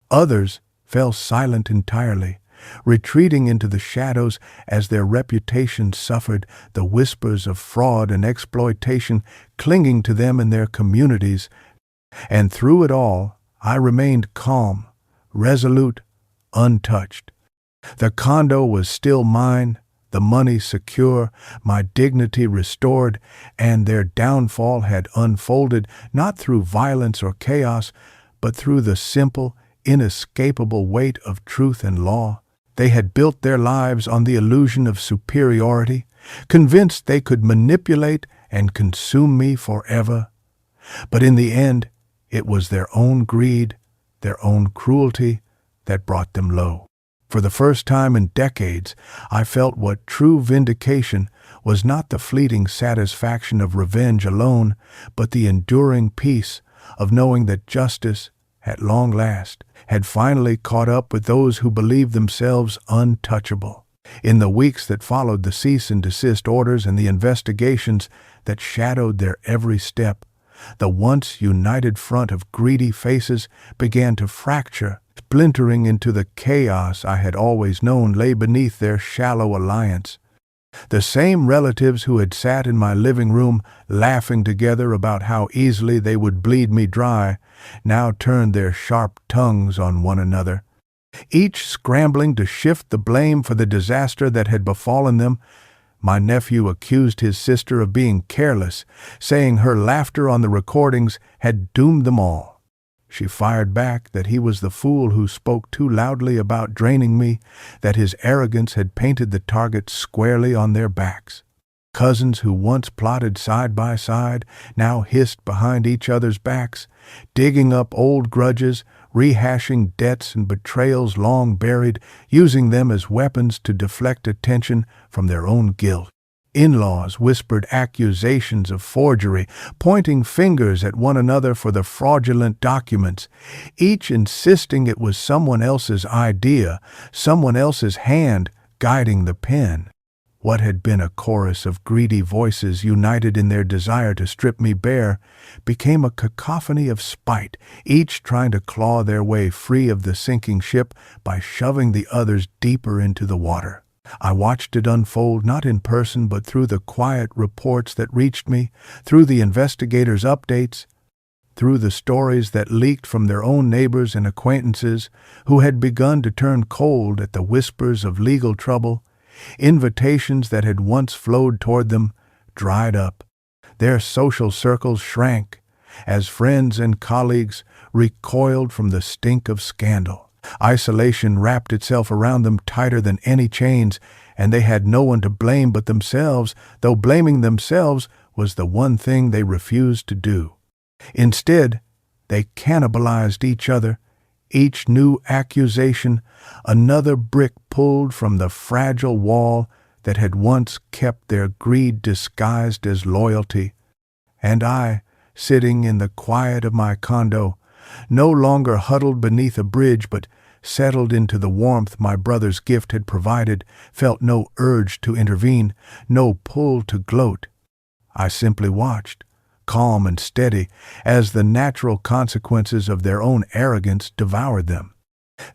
Others fell silent entirely, retreating into the shadows as their reputations suffered, the whispers of fraud and exploitation clinging to them in their communities. And through it all, I remained calm, resolute, untouched. The condo was still mine, the money secure, my dignity restored, and their downfall had unfolded not through violence or chaos, but through the simple, inescapable weight of truth and law. They had built their lives on the illusion of superiority, convinced they could manipulate and consume me forever. But in the end, it was their own greed, their own cruelty that brought them low. For the first time in decades, I felt what true vindication was not the fleeting satisfaction of revenge alone, but the enduring peace of knowing that justice, at long last, had finally caught up with those who believed themselves untouchable. In the weeks that followed the cease and desist orders and the investigations that shadowed their every step, The once united front of greedy faces began to fracture, splintering into the chaos I had always known lay beneath their shallow alliance. The same relatives who had sat in my living room laughing together about how easily they would bleed me dry now turned their sharp tongues on one another, each scrambling to shift the blame for the disaster that had befallen them. My nephew accused his sister of being careless, saying her laughter on the recordings had doomed them all. She fired back that he was the fool who spoke too loudly about draining me, that his arrogance had painted the target squarely on their backs. Cousins who once plotted side by side now hissed behind each other's backs, digging up old grudges, rehashing debts and betrayals long buried, using them as weapons to deflect attention from their own guilt. In-laws whispered accusations of forgery, pointing fingers at one another for the fraudulent documents, each insisting it was someone else's idea, someone else's hand guiding the pen. What had been a chorus of greedy voices united in their desire to strip me bare became a cacophony of spite, each trying to claw their way free of the sinking ship by shoving the others deeper into the water. I watched it unfold not in person but through the quiet reports that reached me, through the investigators' updates, through the stories that leaked from their own neighbors and acquaintances who had begun to turn cold at the whispers of legal trouble. Invitations that had once flowed toward them dried up. Their social circles shrank as friends and colleagues recoiled from the stink of scandal. Isolation wrapped itself around them tighter than any chains, and they had no one to blame but themselves, though blaming themselves was the one thing they refused to do. Instead, they cannibalized each other. Each new accusation, another brick pulled from the fragile wall that had once kept their greed disguised as loyalty. And I, sitting in the quiet of my condo, no longer huddled beneath a bridge but settled into the warmth my brother's gift had provided, felt no urge to intervene, no pull to gloat. I simply watched, calm and steady, as the natural consequences of their own arrogance devoured them.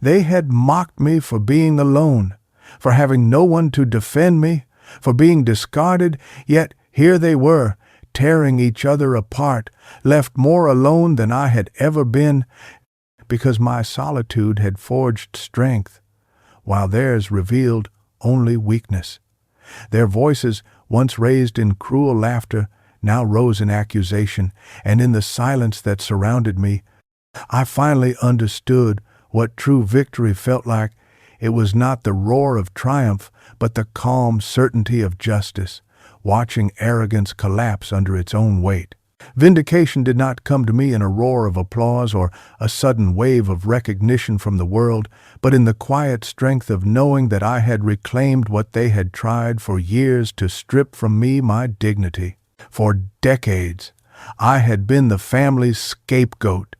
They had mocked me for being alone, for having no one to defend me, for being discarded, yet here they were, tearing each other apart, left more alone than I had ever been, because my solitude had forged strength, while theirs revealed only weakness. Their voices, once raised in cruel laughter, now rose in accusation, and in the silence that surrounded me, I finally understood what true victory felt like. It was not the roar of triumph, but the calm certainty of justice, watching arrogance collapse under its own weight. Vindication did not come to me in a roar of applause or a sudden wave of recognition from the world, but in the quiet strength of knowing that I had reclaimed what they had tried for years to strip from me, my dignity. For decades, I had been the family's scapegoat,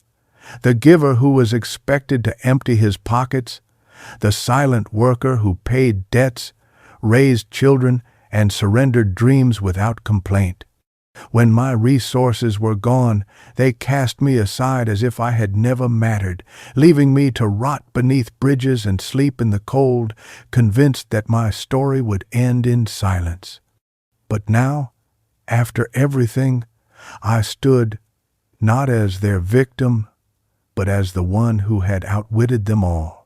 the giver who was expected to empty his pockets, the silent worker who paid debts, raised children, and surrendered dreams without complaint. When my resources were gone, they cast me aside as if I had never mattered, leaving me to rot beneath bridges and sleep in the cold, convinced that my story would end in silence. But now, after everything, I stood not as their victim, but as the one who had outwitted them all.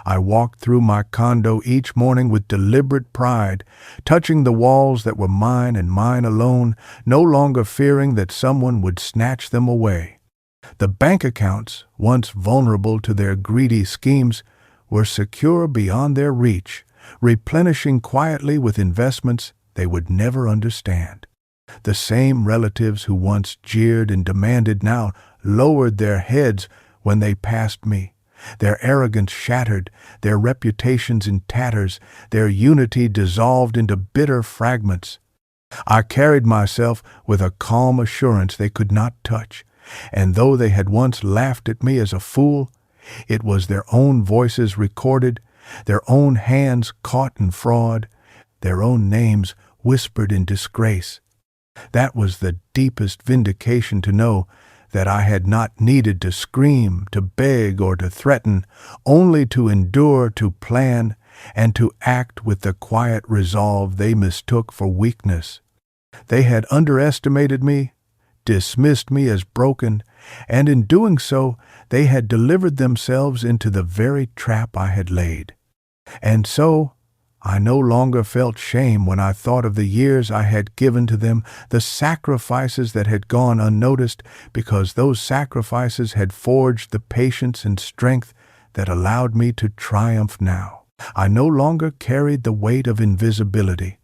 I walked through my condo each morning with deliberate pride, touching the walls that were mine and mine alone, no longer fearing that someone would snatch them away. The bank accounts, once vulnerable to their greedy schemes, were secure beyond their reach, replenishing quietly with investments they would never understand. The same relatives who once jeered and demanded now lowered their heads when they passed me, their arrogance shattered, their reputations in tatters, their unity dissolved into bitter fragments. I carried myself with a calm assurance they could not touch, and though they had once laughed at me as a fool, it was their own voices recorded, their own hands caught in fraud, their own names whispered in disgrace. That was the deepest vindication, to know that I had not needed to scream, to beg, or to threaten, only to endure, to plan, and to act with the quiet resolve they mistook for weakness. They had underestimated me, dismissed me as broken, and in doing so, they had delivered themselves into the very trap I had laid. And so, I no longer felt shame when I thought of the years I had given to them, the sacrifices that had gone unnoticed, because those sacrifices had forged the patience and strength that allowed me to triumph now. I no longer carried the weight of invisibility.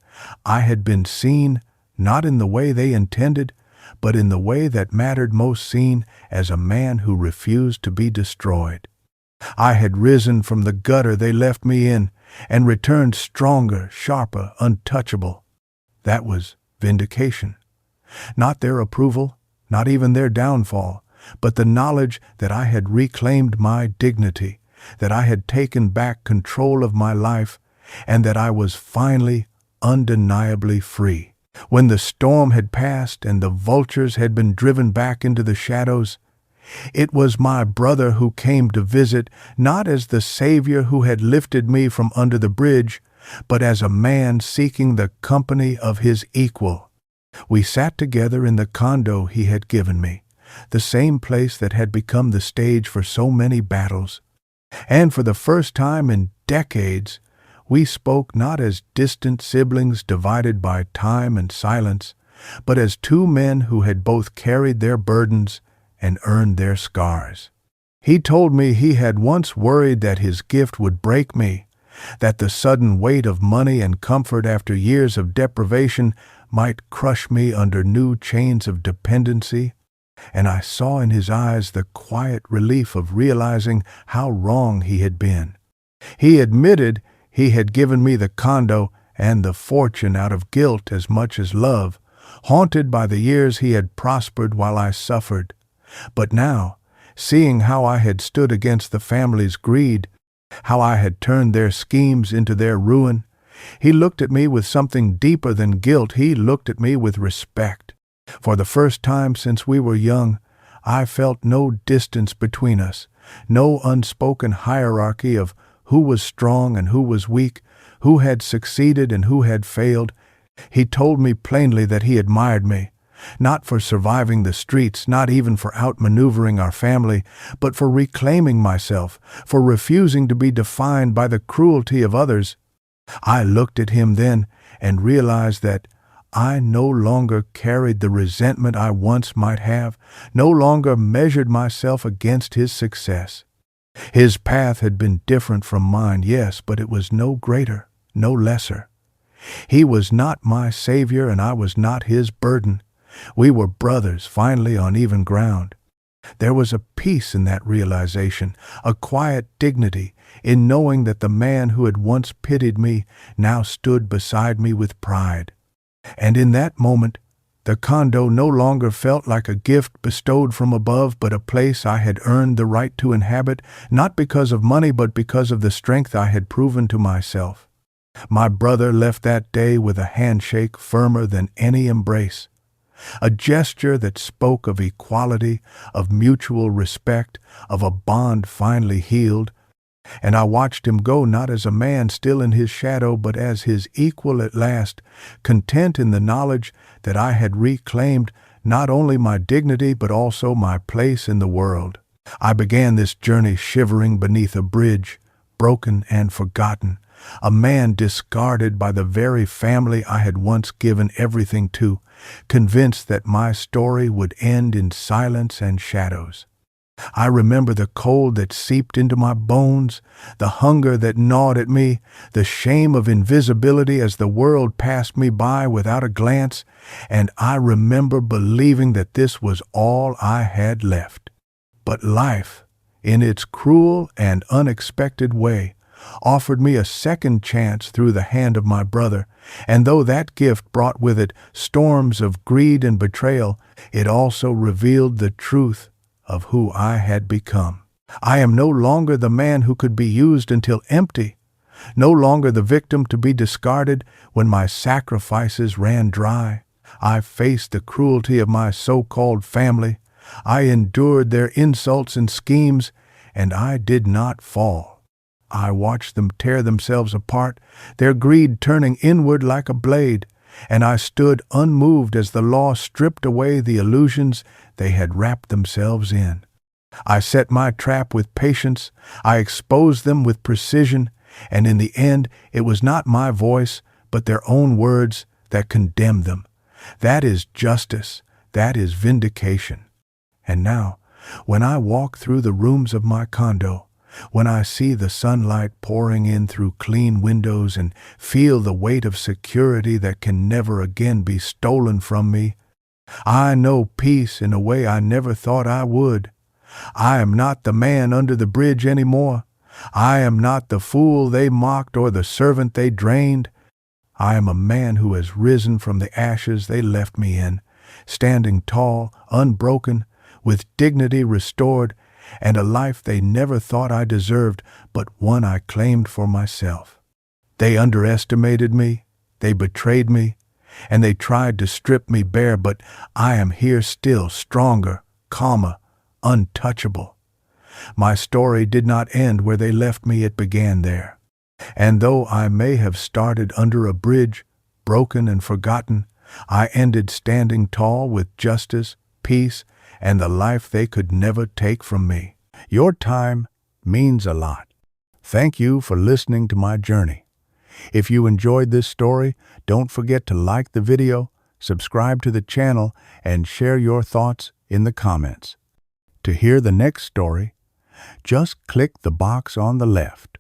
I had been seen, not in the way they intended, but in the way that mattered most, seen as a man who refused to be destroyed. I had risen from the gutter they left me in, and returned stronger, sharper, untouchable. That was vindication. Not their approval, not even their downfall, but the knowledge that I had reclaimed my dignity, that I had taken back control of my life, and that I was finally, undeniably free. When the storm had passed and the vultures had been driven back into the shadows, it was my brother who came to visit, not as the Savior who had lifted me from under the bridge, but as a man seeking the company of his equal. We sat together in the condo he had given me, the same place that had become the stage for so many battles. And for the first time in decades, we spoke not as distant siblings divided by time and silence, but as two men who had both carried their burdens and earned their scars. He told me he had once worried that his gift would break me, that the sudden weight of money and comfort after years of deprivation might crush me under new chains of dependency, and I saw in his eyes the quiet relief of realizing how wrong he had been. He admitted he had given me the condo and the fortune out of guilt as much as love, haunted by the years he had prospered while I suffered. But now, seeing how I had stood against the family's greed, how I had turned their schemes into their ruin, he looked at me with something deeper than guilt. He looked at me with respect. For the first time since we were young, I felt no distance between us, no unspoken hierarchy of who was strong and who was weak, who had succeeded and who had failed. He told me plainly that he admired me, not for surviving the streets, not even for outmaneuvering our family, but for reclaiming myself, for refusing to be defined by the cruelty of others. I looked at him then and realized that I no longer carried the resentment I once might have, no longer measured myself against his success. His path had been different from mine, yes, but it was no greater, no lesser. He was not my savior and I was not his burden. We were brothers, finally on even ground. There was a peace in that realization, a quiet dignity in knowing that the man who had once pitied me now stood beside me with pride. And in that moment, the condo no longer felt like a gift bestowed from above, but a place I had earned the right to inhabit, not because of money, but because of the strength I had proven to myself. My brother left that day with a handshake firmer than any embrace, a gesture that spoke of equality, of mutual respect, of a bond finally healed. And I watched him go not as a man still in his shadow, but as his equal at last, content in the knowledge that I had reclaimed not only my dignity but also my place in the world. I began this journey shivering beneath a bridge, broken and forgotten, a man discarded by the very family I had once given everything to, convinced that my story would end in silence and shadows. I remember the cold that seeped into my bones, the hunger that gnawed at me, the shame of invisibility as the world passed me by without a glance, and I remember believing that this was all I had left. But life, in its cruel and unexpected way, offered me a second chance through the hand of my brother, and though that gift brought with it storms of greed and betrayal, it also revealed the truth of who I had become. I am no longer the man who could be used until empty, no longer the victim to be discarded when my sacrifices ran dry. I faced the cruelty of my so-called family. I endured their insults and schemes, and I did not fall. I watched them tear themselves apart, their greed turning inward like a blade, and I stood unmoved as the law stripped away the illusions they had wrapped themselves in. I set my trap with patience, I exposed them with precision, and in the end it was not my voice, but their own words that condemned them. That is justice, that is vindication. And now, when I walk through the rooms of my condo, when I see the sunlight pouring in through clean windows and feel the weight of security that can never again be stolen from me, I know peace in a way I never thought I would. I am not the man under the bridge anymore. I am not the fool they mocked or the servant they drained. I am a man who has risen from the ashes they left me in, standing tall, unbroken, with dignity restored, and a life they never thought I deserved, but one I claimed for myself. They underestimated me, they betrayed me, and they tried to strip me bare, but I am here still, stronger, calmer, untouchable. My story did not end where they left me, it began there. And though I may have started under a bridge, broken and forgotten, I ended standing tall with justice, peace, and the life they could never take from me. Your time means a lot. Thank you for listening to my journey. If you enjoyed this story, don't forget to like the video, subscribe to the channel, and share your thoughts in the comments. To hear the next story, just click the box on the left.